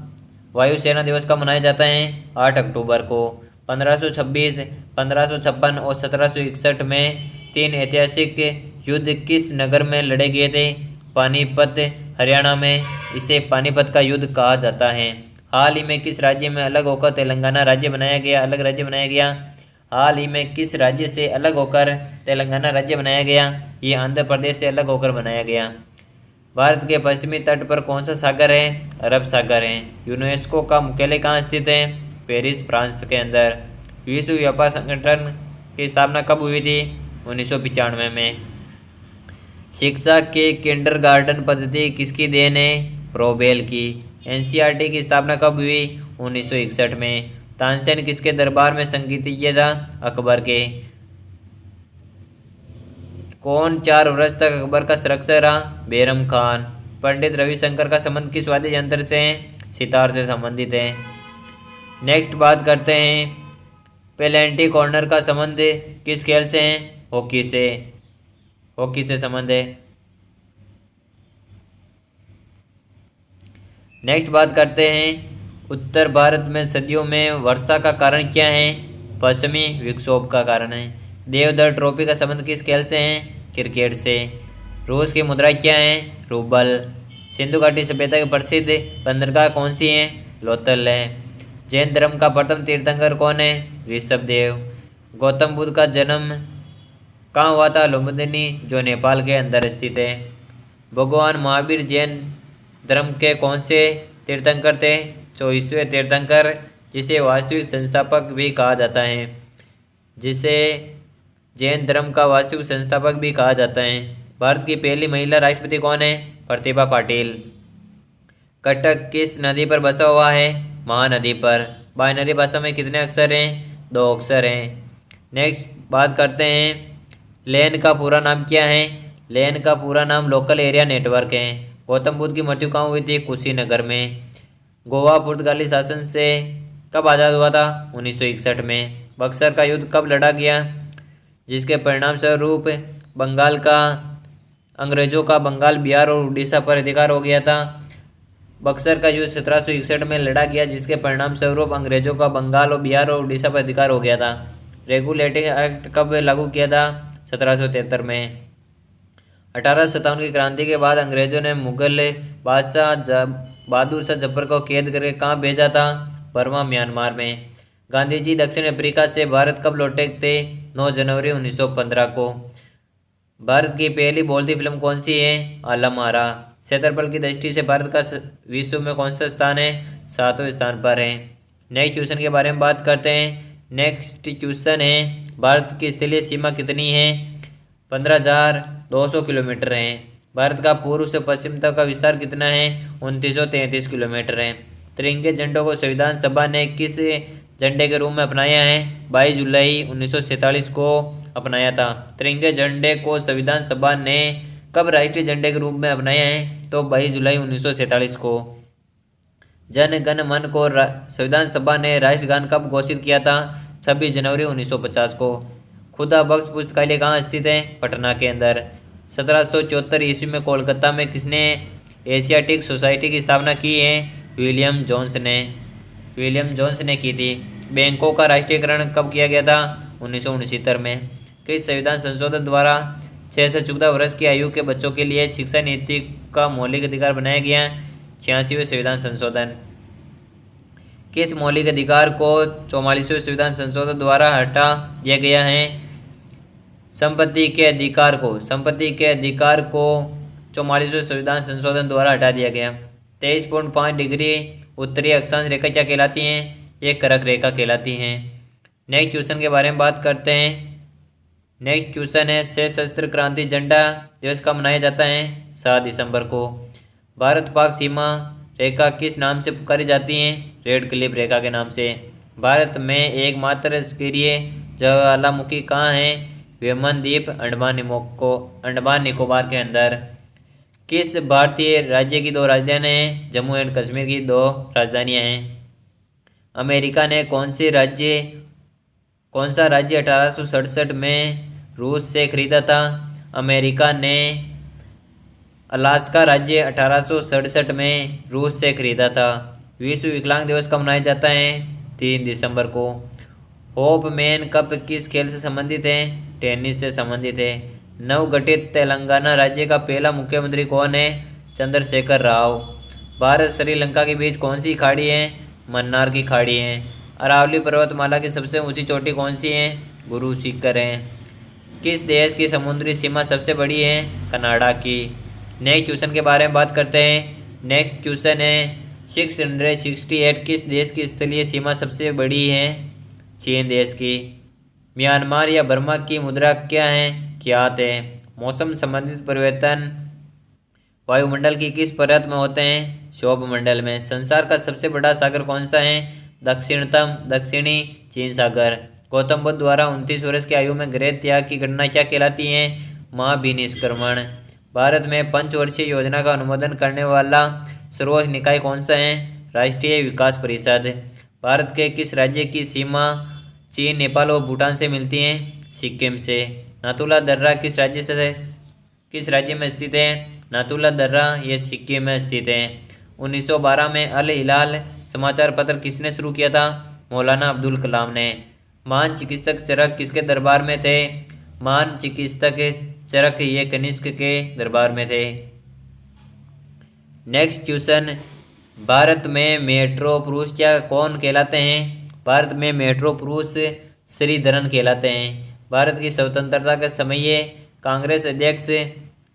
वायुसेना दिवस कब मनाया जाता है? 8 अक्टूबर को। 1526, 1556 और 1761 में 3 ऐतिहासिक युद्ध किस नगर में लड़े गए थे? पानीपत, हरियाणा में। इसे पानीपत का युद्ध कहा जाता है। हाल ही में किस राज्य में अलग होकर तेलंगाना राज्य बनाया गया? हाल ही में किस राज्य से अलग होकर तेलंगाना राज्य बनाया गया? ये आंध्र प्रदेश से अलग होकर बनाया गया। भारत के पश्चिमी तट पर कौन सा सागर है? अरब सागर है। यूनेस्को का मुख्यालय कहाँ स्थित है? पेरिस, फ्रांस के अंदर। विश्व व्यापार संगठन की स्थापना कब हुई थी? 1995 में। शिक्षा की किंडरगार्टन पद्धति किसकी देन है? फ्रोबेल की। एनसीईआरटी की स्थापना कब हुई? 1961 में। तानसेन किसके दरबार में संगीतज्ञ था? अकबर के। कौन 4 वर्ष तक अकबर का संरक्षक रहा? बैरम खान। पंडित रविशंकर का संबंध किस वाद्य यंत्र से है? सितार से संबंधित है। नेक्स्ट बात करते हैं, पेलेंटी कॉर्नर का संबंध किस खेल से है? हॉकी से। हॉकी से संबंध है। नेक्स्ट बात करते हैं, उत्तर भारत में सदियों में वर्षा का कारण क्या है? पश्चिमी विक्षोभ का कारण है। देवधर ट्रॉफी का संबंध किस खेल से है? क्रिकेट से। रूस की मुद्रा क्या है? रूबल। सिंधु घाटी सभ्यता की प्रसिद्ध बंदरगाह कौन सी है? लोथल है। जैन धर्म का प्रथम तीर्थंकर कौन है? ऋषभदेव। गौतम बुद्ध का जन्म कहाँ हुआ था? लुम्बिनी, जो नेपाल के अंदर स्थित है। भगवान महावीर जैन धर्म के कौन से तीर्थंकर थे? 24वें तीर्थंकर, जिसे वास्तविक संस्थापक भी कहा जाता है। जिसे जैन धर्म का वास्तविक संस्थापक भी कहा जाता है। भारत की पहली महिला राष्ट्रपति कौन है? प्रतिभा पाटिल। कटक किस नदी पर बसा हुआ है? महानदी पर। बाइनरी भाषा में कितने अक्षर हैं? 2 अक्षर हैं। नेक्स्ट बात करते हैं, लेन का पूरा नाम क्या है? लेन का पूरा नाम लोकल एरिया नेटवर्क है। गौतम बुद्ध की मृत्यु कहाँ हुई थी? कुशीनगर में। गोवा पुर्तगाली शासन से कब आज़ाद हुआ था? 1961 में। बक्सर का युद्ध कब लड़ा गया? जिसके परिणाम स्वरूप बंगाल का अंग्रेजों का बंगाल, बिहार और उड़ीसा पर अधिकार हो गया था। बक्सर का युद्ध 1761 में लड़ा गया, जिसके परिणाम स्वरूप अंग्रेजों का बंगाल और बिहार और उड़ीसा पर अधिकार हो गया था। रेगुलेटिंग एक्ट कब लागू किया था? 1773 में। 1857 की क्रांति के बाद अंग्रेजों ने मुगल बादशाह बहादुर शाह जफर को कैद करके कहाँ भेजा था? बर्मा, म्यांमार में। गांधी जी दक्षिण अफ्रीका से भारत कब लौटे थे? 9 जनवरी 1915 को। भारत की पहली बोलती फिल्म कौन सी है? आलम आरा। क्षेत्रफल की दृष्टि से भारत का विश्व में कौन सा स्थान है? 7वें स्थान पर है। नेक्स्ट क्वेश्चन के बारे में बात करते हैं। नेक्स्ट क्वेश्चन है, भारत की स्थलीय सीमा कितनी है? 15,200 किलोमीटर है। भारत का पूर्व से पश्चिम तक का विस्तार कितना है? 2933 किलोमीटर है। तिरंगे झंडों को संविधान सभा ने किस झंडे के रूप में अपनाया है? 22 जुलाई 1947 को अपनाया था। तिरंगे झंडे को संविधान सभा ने कब राष्ट्रीय झंडे के रूप में अपनाया है? तो 22 जुलाई 1947 को। जन गण मन को संविधान सभा ने राष्ट्रगान कब घोषित किया था? 26 जनवरी 1950 को। खुदा बख्श पुस्तकालय कहाँ स्थित है? पटना के अंदर। 1774 ईस्वी में कोलकाता में किसने एशियाटिक सोसाइटी की स्थापना की है? विलियम जोन्स ने की थी। बैंकों का राष्ट्रीयकरण कब किया गया था? 1969 में। किस संविधान संशोधन द्वारा 6 से 14 वर्ष की आयु के बच्चों के लिए शिक्षा नीति का मौलिक अधिकार बनाया गया? 86वें संविधान संशोधन। किस मौलिक अधिकार को 44वें संविधान संशोधन द्वारा हटा दिया गया है? संपत्ति के अधिकार को 44वें संविधान संशोधन द्वारा हटा दिया गया। 23.5 डिग्री उत्तरी अक्षांश रेखा क्या कहलाती हैं? ये कर्क रेखा कहलाती हैं। नेक्स्ट क्वेश्चन के बारे में बात करते हैं। नेक्स्ट क्वेश्चन है, सशस्त्र क्रांति झंडा दिवस कब मनाया जाता है? 7 दिसंबर को। भारत पाक सीमा रेखा किस नाम से पुकारी जाती है? रेड क्लिफ रेखा के नाम से। भारत में एकमात्र सक्रिय ज्वालामुखी कहाँ है? वेमन द्वीप, अंडमान निकोबार के अंदर। किस भारतीय राज्य की 2 राजधानियाँ हैं? जम्मू एंड कश्मीर की 2 राजधानियाँ हैं। अमेरिका ने कौन सा राज्य 1867 में रूस से खरीदा था? अमेरिका ने अलास्का राज्य 1867 में रूस से खरीदा था। विश्व विकलांग दिवस कब मनाया जाता है? 3 दिसंबर को। होपमैन कप किस खेल से संबंधित है? टेनिस से संबंधित है। नवगठित तेलंगाना राज्य का पहला मुख्यमंत्री कौन है? चंद्रशेखर राव। भारत श्रीलंका के बीच कौन सी खाड़ी है? मन्नार की खाड़ी है। अरावली पर्वतमाला की सबसे ऊंची चोटी कौन सी है? गुरु शिखर है। किस देश की समुद्री सीमा सबसे बड़ी है? कनाडा की। नेक्स्ट क्वेश्चन के बारे में बात करते हैं। नेक्स्ट क्वेश्चन है, 668 किस देश की स्थलीय सीमा सबसे बड़ी है? चीन देश की। म्यांमार या बर्मा की मुद्रा क्या है? क्यात है। मौसम संबंधित परिवर्तन वायुमंडल की किस परत में होते हैं? क्षोभ मंडल में। संसार का सबसे बड़ा सागर कौन सा है? दक्षिणी चीन सागर। गौतम बुद्ध द्वारा 29 वर्ष की आयु में गृह त्याग की घटना क्या कहलाती है? महाभिनिष्क्रमण। भारत में पंचवर्षीय योजना का अनुमोदन करने वाला सर्वोच्च निकाय कौन सा है? राष्ट्रीय विकास परिषद। भारत के किस राज्य की सीमा चीन, नेपाल और भूटान से मिलती है? सिक्किम से। नाथुला दर्रा किस राज्य में स्थित है? नाथुला दर्रा ये सिक्किम में स्थित है। 1912 में अल हिलाल समाचार पत्र किसने शुरू किया था? मौलाना अब्दुल कलाम ने। महान चिकित्सक चरक किसके दरबार में थे? महान चिकित्सक चरक ये कनिष्क के दरबार में थे। नेक्स्ट क्वेश्चन, भारत में मेट्रो पुरुष क्या कौन कहलाते हैं? भारत में मेट्रो पुरुष श्रीधरन कहलाते हैं। भारत की स्वतंत्रता के समय कांग्रेस अध्यक्ष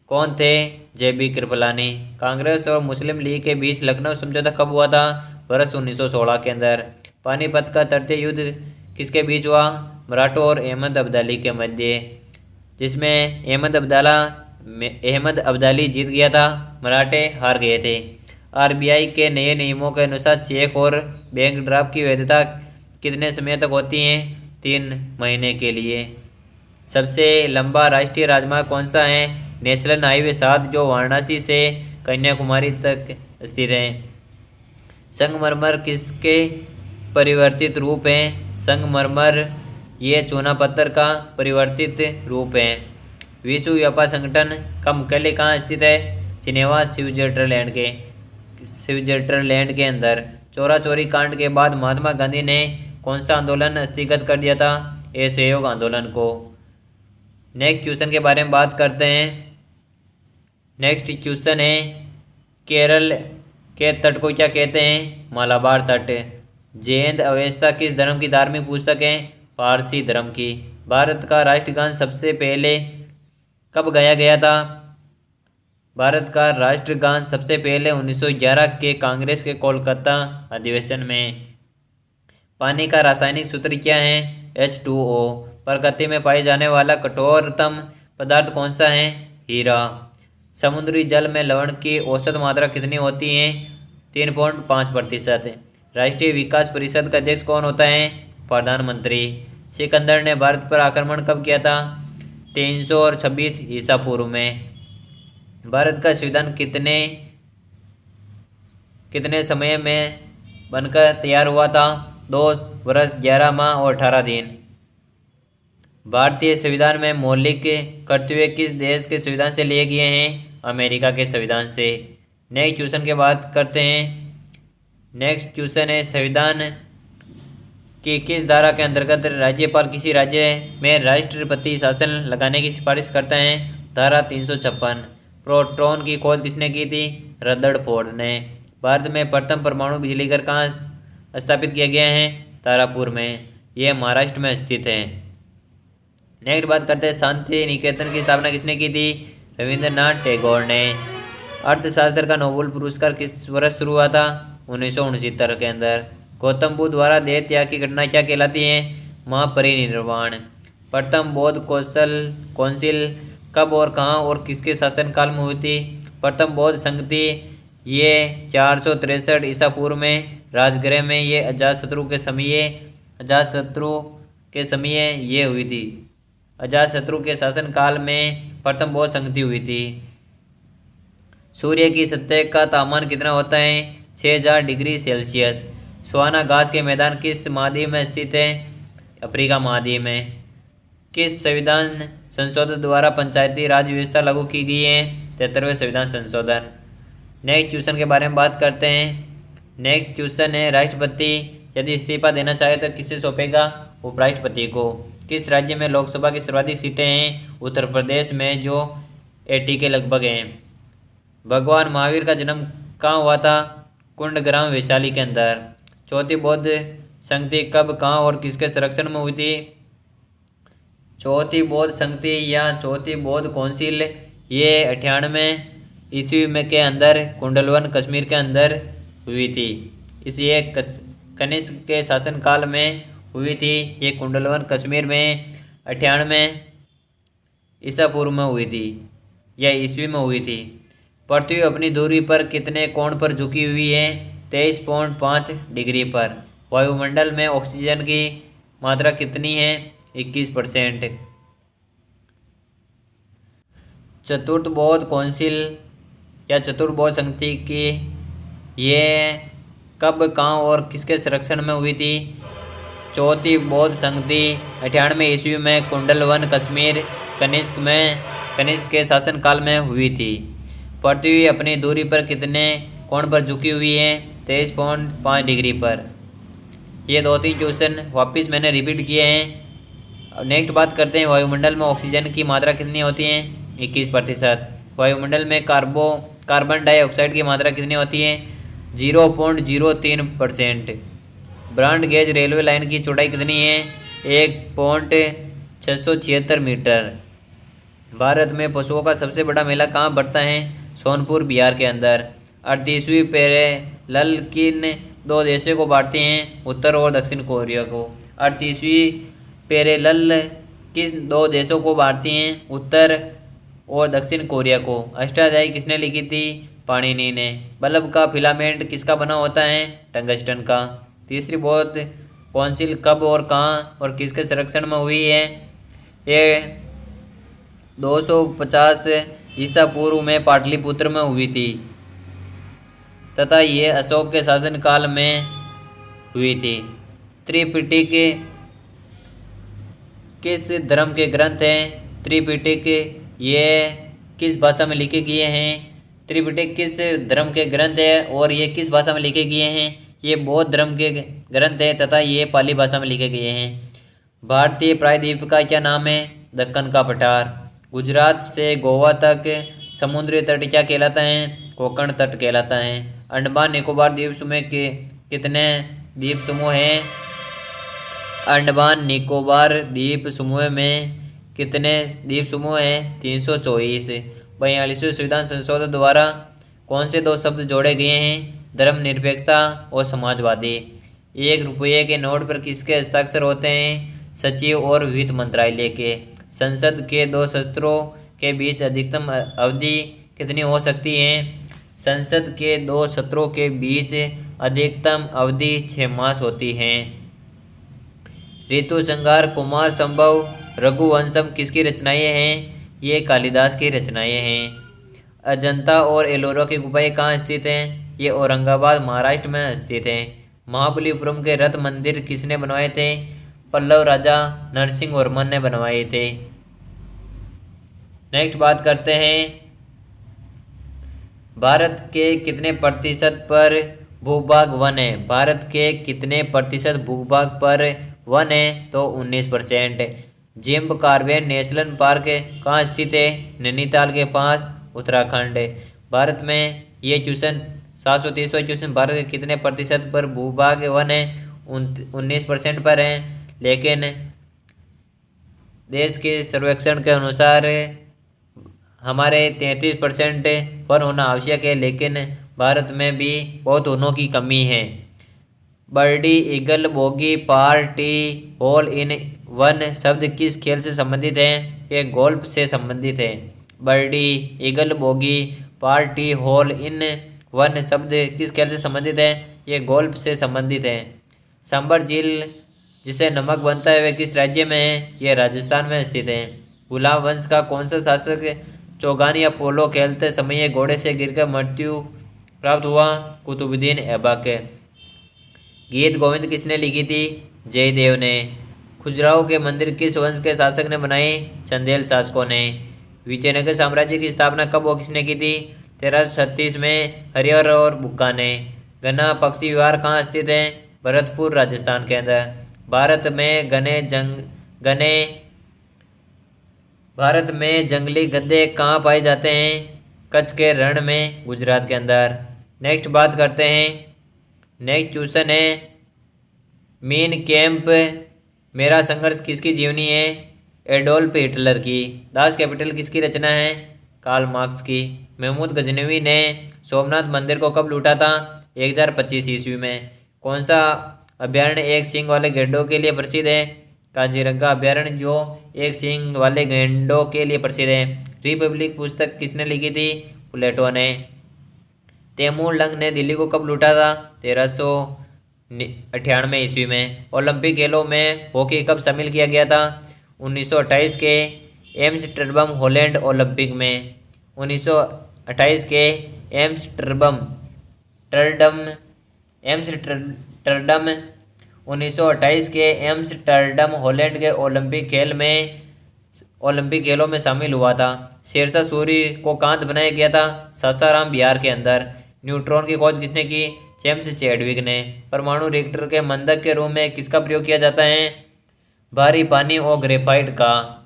कौन थे? JB कृपलानी। कांग्रेस और मुस्लिम लीग के बीच लखनऊ समझौता कब हुआ था? वर्ष 1916 के अंदर। पानीपत का तृतीय युद्ध किसके बीच हुआ? मराठों और अहमद अब्दाली के मध्य, जिसमें अहमद अब्दाली जीत गया था, मराठे हार गए थे। RBI के नए नियमों के अनुसार चेक और बैंक ड्राफ्ट की वैधता कितने समय तक होती है? 3 महीने के लिए। सबसे लंबा राष्ट्रीय राजमार्ग कौन सा है? नेशनल हाईवे 7 जो वाराणसी से कन्याकुमारी तक स्थित है। संगमरमर किसके परिवर्तित रूप हैं? संगमरमर ये चूना पत्थर का परिवर्तित रूप है। विश्व व्यापार संगठन का मुख्यालय कहाँ स्थित है? जिनेवा स्विट्जरलैंड के अंदर। चोरा चोरी कांड के बाद महात्मा गांधी ने कौन सा आंदोलन स्थगित कर दिया था? असहयोग आंदोलन को। नेक्स्ट क्वेश्चन के बारे में बात करते हैं। नेक्स्ट क्वेश्चन है, केरल के तट को क्या कहते हैं? मालाबार तट। जैन अवेस्ता किस धर्म की धार्मिक पुस्तक है? पारसी धर्म की। भारत का राष्ट्रगान सबसे पहले कब गाया गया था? भारत का राष्ट्रगान सबसे पहले 1911 के कांग्रेस के कोलकाता अधिवेशन में। पानी का रासायनिक सूत्र क्या है? H2O। प्रकृति में पाए जाने वाला कठोरतम पदार्थ कौन सा है? हीरा। समुद्री जल में लवण की औसत मात्रा कितनी होती है? 3.5%। राष्ट्रीय विकास परिषद का अध्यक्ष कौन होता है? प्रधानमंत्री। सिकंदर ने भारत पर आक्रमण कब किया था? 326 ईसा पूर्व में। भारत का संविधान कितने समय में बनकर तैयार हुआ था? 2 वर्ष 11 माह और 18 दिन। भारतीय संविधान में मौलिक कर्तव्य किस देश के संविधान से लिए गए हैं? अमेरिका के संविधान से। नेक्स्ट क्वेश्चन की बात करते हैं। नेक्स्ट क्वेश्चन है, संविधान की किस धारा के अंतर्गत राज्यपाल किसी राज्य में राष्ट्रपति शासन लगाने की सिफारिश करते हैं? धारा 356। प्रोटॉन की खोज किसने की थी? रदरफोर्ड ने। भारत में प्रथम परमाणु बिजली घर कहाँ स्थापित किया गया है? तारापुर में। यह महाराष्ट्र में स्थित है। नेक्स्ट बात करते हैं, शांति निकेतन की स्थापना किसने की थी? रविंद्रनाथ टैगोर ने। अर्थशास्त्र का नोबेल पुरस्कार किस वर्ष शुरू हुआ था? 1969 के अंदर। गौतम बुद्ध द्वारा देह त्याग की घटना क्या कहलाती है? महापरिनिर्वाण। प्रथम बौद्ध कौंसिल कब और कहाँ और किसके शासनकाल में हुई थी? प्रथम बौद्ध संगति ये 463 ईसा पूर्व में राजगृह में ये अजातशत्रु के समय ये हुई थी। अजातशत्रु के शासनकाल में प्रथम बौद्ध संगति हुई थी। सूर्य की सतह का तापमान कितना होता है? 6000 डिग्री सेल्सियस। स्वाना घास के मैदान किस महाद्वीप में स्थित है? अफ्रीका महाद्वीप में। किस संविधान संशोधन द्वारा पंचायती राज व्यवस्था लागू की गई है? 73वें संविधान संशोधन। नेक्स्ट क्वेश्चन के बारे में बात करते हैं। नेक्स्ट क्वेश्चन है, राष्ट्रपति यदि इस्तीफा देना चाहे तो किसे सौंपेगा? उपराष्ट्रपति को। किस राज्य में लोकसभा की सर्वाधिक सीटें हैं? उत्तर प्रदेश में, जो 80 के लगभग हैं। भगवान महावीर का जन्म कहाँ हुआ था? कुंडग्राम वैशाली के अंदर। चौथी बौद्ध संगति कब, कहाँ और किसके संरक्षण में हुई थी? चौथी बौद्ध संगति या चौथी बौद्ध कौंसिल ये 98 ईस्वी में के अंदर कुंडलवन कश्मीर के अंदर हुई थी। इसे कनिष्क के शासनकाल में हुई थी। ये कुंडलवन कश्मीर में 98 ईसा पूर्व में हुई थी या ईस्वी में हुई थी। पृथ्वी अपनी दूरी पर कितने कोण पर झुकी हुई है? 23.5 डिग्री पर। वायुमंडल में ऑक्सीजन की मात्रा कितनी है? 21%। चतुर्थ बौद्ध कौंसिल या चतुर्थ बौद्ध संधि की ये कब, कहाँ और किसके संरक्षण में हुई थी? चौथी बौद्ध संधि 98 ईस्वी में कुंडलवन कश्मीर कनिष्क के शासनकाल में हुई थी। पृथ्वी अपनी दूरी पर कितने कोण पर झुकी हुई है? 23.5 डिग्री पर। ये 2-3 क्वेश्चन वापस मैंने रिपीट किए हैं। अब नेक्स्ट बात करते हैं, वायुमंडल में ऑक्सीजन की मात्रा कितनी होती है? 21%। वायुमंडल में कार्बन डाइऑक्साइड की मात्रा कितनी होती है? 0.03%। ब्रॉड गेज रेलवे लाइन की चौड़ाई कितनी है? 1.676 मीटर। भारत में पशुओं का सबसे बड़ा मेला कहाँ बढ़ता है? सोनपुर बिहार के अंदर। 38वीं पैरेलल किन 2 देशों को बांटते हैं? उत्तर और दक्षिण कोरिया को। 38वीं पैरेलल किन 2 देशों को बांटती हैं? उत्तर और दक्षिण कोरिया को। अष्टाध्यायी किसने लिखी थी? पाणिनि ने। बल्ब का फिलामेंट किसका बना होता है? टंगस्टन का। तीसरी बौद्ध कौंसिल कब और कहाँ और किसके संरक्षण में हुई है? ये 250 ईसा पूर्व में पाटलिपुत्र में हुई थी तथा ये अशोक के शासनकाल में हुई थी। त्रिपिटक किस धर्म के ग्रंथ हैं? त्रिपिटक ये किस भाषा में लिखे गए हैं? त्रिपिटक किस धर्म के ग्रंथ है और ये किस भाषा में लिखे गए हैं? ये बौद्ध धर्म के ग्रंथ है तथा ये पाली भाषा में लिखे गए हैं। भारतीय प्रायद्वीप का क्या नाम है? दक्कन का पठार। गुजरात से गोवा तक समुद्री तट क्या कहलाता है? कोंकण तट कहलाता है। अंडमान निकोबार द्वीप समूह के कितने द्वीप समूह हैं? अंडमान निकोबार द्वीप समूह में कितने द्वीप समूह हैं? 324। 42वें संविधान संशोधन द्वारा कौन से 2 शब्द जोड़े गए हैं? धर्मनिरपेक्षता और समाजवादी। 1 रुपये के नोट पर किसके हस्ताक्षर होते हैं? सचिव और वित्त मंत्रालय के। संसद के 2 सत्रों के बीच अधिकतम अवधि कितनी हो सकती है? संसद के 2 सत्रों के बीच अधिकतम अवधि 6 मास होती है। ऋतु संहार, कुमार संभव, रघुवंशम किसकी रचनाएं हैं? ये कालिदास की रचनाएं हैं। अजंता और एलोरा की गुफाएं कहाँ स्थित हैं? ये औरंगाबाद महाराष्ट्र में स्थित हैं। महाबलीपुरम के रथ मंदिर किसने बनवाए थे? पल्लव राजा नरसिंह वर्मन ने बनवाए थे। नेक्स्ट बात करते हैं, भारत के कितने प्रतिशत पर भूभाग वन है? भारत के कितने प्रतिशत भूभाग पर वन है? तो 19%। जिम्ब कार्बेट नेशनल पार्क कहाँ स्थित है? नैनीताल के पास, उत्तराखंड। भारत में ये क्वेश्चन 730वां क्वेश्चन, भारत के कितने प्रतिशत पर भूभाग वन है? 19% पर है। लेकिन देश के सर्वेक्षण के अनुसार हमारे 33% वन होना आवश्यक है, लेकिन भारत में भी बहुत वनों की कमी है। Birdie, eagle, bogey, party, hole in one शब्द किस खेल से संबंधित हैं? ये गोल्फ से संबंधित है। Birdie, eagle, bogey, party, hole in one शब्द किस खेल से संबंधित है? ये गोल्फ से संबंधित है। सांबर झील जिसे नमक बनता है वह किस राज्य में है? ये राजस्थान में स्थित है। गुलाम वंश का कौन सा शासक चौगान या पोलो खेलते समय घोड़े से गिरकर मृत्यु प्राप्त हुआ? कुतुबुद्दीन ऐबक। गीत गोविंद किसने लिखी थी? जयदेव ने। खजुराहो के मंदिर किस वंश के शासक ने बनाए? चंदेल शासकों ने। विजयनगर साम्राज्य की स्थापना कब और किसने की थी? 1336 में हरिहर और बुक्का ने। घना पक्षी विहार कहाँ स्थित है? भरतपुर राजस्थान के अंदर। भारत में जंगली गधे कहाँ पाए जाते हैं? कच्छ के रण में, गुजरात के अंदर। नेक्स्ट बात करते हैं, नेक्स्ट क्वेश्चन है, मीन कैंप मेरा संघर्ष किसकी जीवनी है? एडोल्फ हिटलर की। दास कैपिटल किसकी रचना है? कार्ल मार्क्स की। महमूद गजनवी ने सोमनाथ मंदिर को कब लूटा था? 1025 ईस्वी में। कौन सा अभ्यारण्य एक सींग वाले गैंडों के लिए प्रसिद्ध है? काजीरंगा अभ्यारण्य जो एक सींग वाले गैंडों के लिए प्रसिद्ध है। रिपब्लिक पुस्तक किसने लिखी थी? प्लेटो ने। तैमूर लंग ने दिल्ली को कब लूटा था? 1398 ईस्वी में। ओलंपिक खेलों में हॉकी कब शामिल किया गया था? 1928 के एम्स्टर्डम हॉलैंड ओलंपिक में। 1928 के एम्स्टर्डम 1928 के एम्स्टर्डम हॉलैंड के ओलंपिक खेलों में शामिल हुआ था। शेरशाह सूरी को कहाँ बनाया गया था? सासाराम बिहार के अंदर। न्यूट्रॉन की खोज किसने की? जेम्स चैडविक ने। परमाणु रिएक्टर के मंदक के रूप में किसका प्रयोग किया जाता है? भारी पानी और ग्रेफाइट का।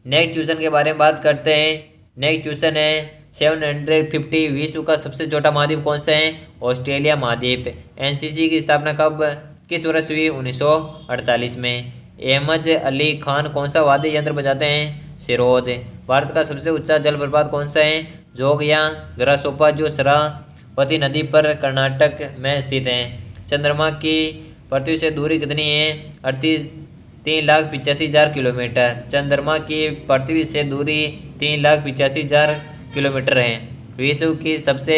नेक्स्ट क्वेश्चन के बारे में बात करते हैं। नेक्स्ट क्वेश्चन है 750 विश्व का सबसे छोटा महाद्वीप कौन सा है? ऑस्ट्रेलिया महाद्वीप। एनसीसी की स्थापना कब किस वर्ष हुई? 1948 में। अहमद अली खान कौन सा वाद्य यंत्र बजाते हैं? सिरोद। भारत का सबसे ऊंचा जलप्रपात कौन सा है? जोग या ग्रासोपा जो शरावती नदी पर कर्नाटक में स्थित है। चंद्रमा की पृथ्वी से दूरी कितनी है? 3,85,000 किलोमीटर। चंद्रमा की पृथ्वी से दूरी 3,85,000 किलोमीटर है। विश्व की सबसे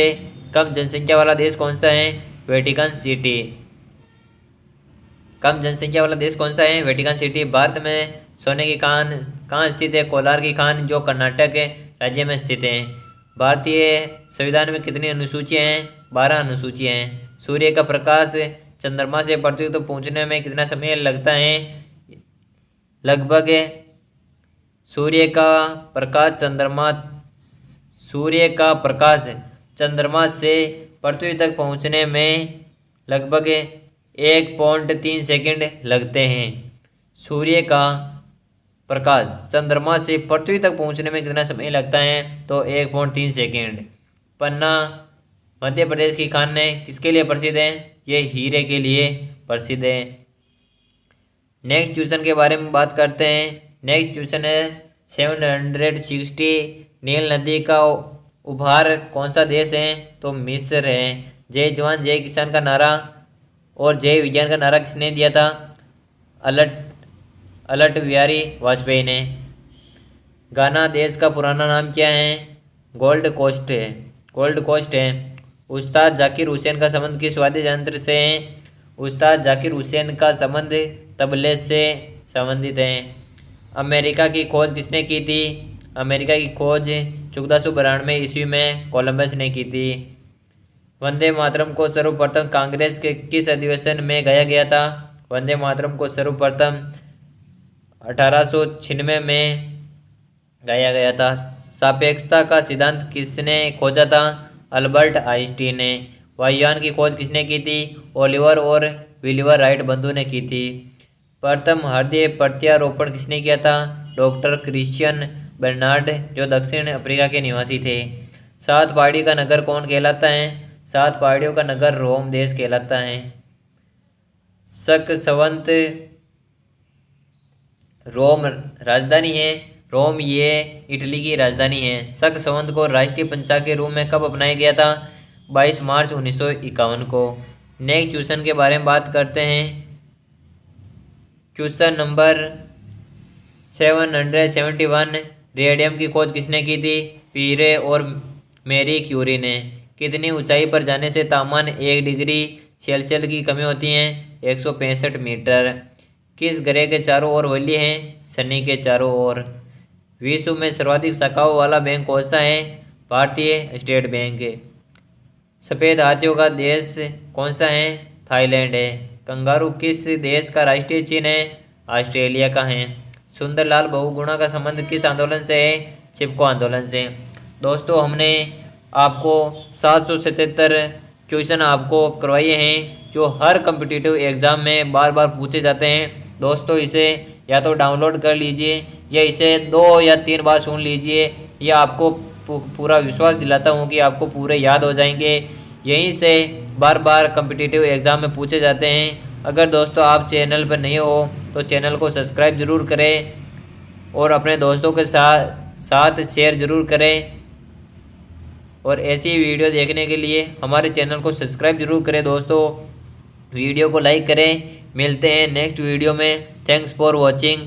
कम जनसंख्या वाला देश कौन सा है? Vatican city. कम जनसंख्या वाला देश कौन सा है? Vatican city. भारत में सोने की खान कहाँ स्थित है? कोलार की खान जो कर्नाटक राज्य में स्थित है। भारतीय संविधान में कितनी अनुसूचियाँ हैं? 12 अनुसूचियाँ हैं। सूर्य का प्रकाश चंद्रमा से पृथ्वी तक पहुँचने में कितना समय लगता है? लगभग सूर्य का प्रकाश चंद्रमा से पृथ्वी तक पहुंचने में लगभग 1.3 सेकंड लगते हैं। सूर्य का प्रकाश चंद्रमा से पृथ्वी तक पहुंचने में कितना समय लगता है? तो 1.3 सेकंड। पन्ना मध्य प्रदेश की खान है किसके लिए प्रसिद्ध है? ये हीरे के लिए प्रसिद्ध है। नेक्स्ट क्वेश्चन के बारे में बात करते हैं। नेक्स्ट क्वेश्चन है 760 नील नदी का उभार कौन सा देश है? तो मिस्र है। जय जवान जय किसान का नारा और जय विज्ञान का नारा किसने दिया था? अटल बिहारी वाजपेयी ने। गाना देश का पुराना नाम क्या है? गोल्ड कोस्ट है। उस्ताद जाकिर हुसैन का संबंध किस वाद्य यंत्र से है? उस्ताद जाकिर हुसैन का संबंध तबले से संबंधित है। अमेरिका की खोज किसने की थी? अमेरिका की खोज 1492 ईस्वी में कोलंबस ने की थी। वंदे मातरम को सर्वप्रथम कांग्रेस के किस अधिवेशन में गाया गया था? वंदे मातरम को सर्वप्रथम 1896 में गाया गया था। सापेक्षता का सिद्धांत किसने खोजा था? अल्बर्ट आइंस्टीन ने। वायुयान की खोज किसने की थी? ओलिवर और विलियर राइट बंधु ने की थी। प्रथम हृदय प्रत्यारोपण किसने किया था? डॉक्टर क्रिश्चियन बर्नार्ड जो दक्षिण अफ्रीका के निवासी थे। 7 पहाड़ी का नगर कौन कहलाता है? 7 पहाड़ियों का नगर रोम देश कहलाता है। सकसवंत रोम राजधानी है। रोम ये इटली की राजधानी है। सकसवंत को राष्ट्रीय पंचांग के रूप में कब अपनाया गया था? 22 मार्च 1951 को। नेक्स्ट क्वेश्चन के बारे में बात करते हैं। क्वेश्चन नंबर 771 रेडियम की खोज किसने की थी? पीरे और मैरी क्यूरी ने। कितनी ऊंचाई पर जाने से तापमान 1 डिग्री सेल्सियस की कमी होती है? 165 मीटर। किस ग्रह के चारों ओर वलय है? शनि के चारों ओर। विश्व में सर्वाधिक शाखाओं वाला बैंक कौन सा है? भारतीय स्टेट बैंक। सफ़ेद हाथियों का देश कौन सा है? थाईलैंड है। कंगारू किस देश का राष्ट्रीय चिन्ह है? ऑस्ट्रेलिया का है। सुंदरलाल बहुगुणा का संबंध किस आंदोलन से है? चिपको आंदोलन से। दोस्तों हमने आपको 777 क्वेश्चन आपको करवाए हैं जो हर कम्पिटिटिव एग्ज़ाम में बार बार पूछे जाते हैं। दोस्तों इसे या तो डाउनलोड कर लीजिए या इसे 2 या 3 बार सुन लीजिए। यह आपको पूरा विश्वास दिलाता हूँ कि आपको पूरे याद हो जाएंगे। यहीं से बार बार कम्पिटिटिव एग्ज़ाम में पूछे जाते हैं। अगर दोस्तों आप चैनल पर नए हो तो चैनल को सब्सक्राइब ज़रूर करें और अपने दोस्तों के साथ शेयर ज़रूर करें। और ऐसी वीडियो देखने के लिए हमारे चैनल को सब्सक्राइब ज़रूर करें। दोस्तों वीडियो को लाइक करें। मिलते हैं नेक्स्ट वीडियो में। Thanks for watching.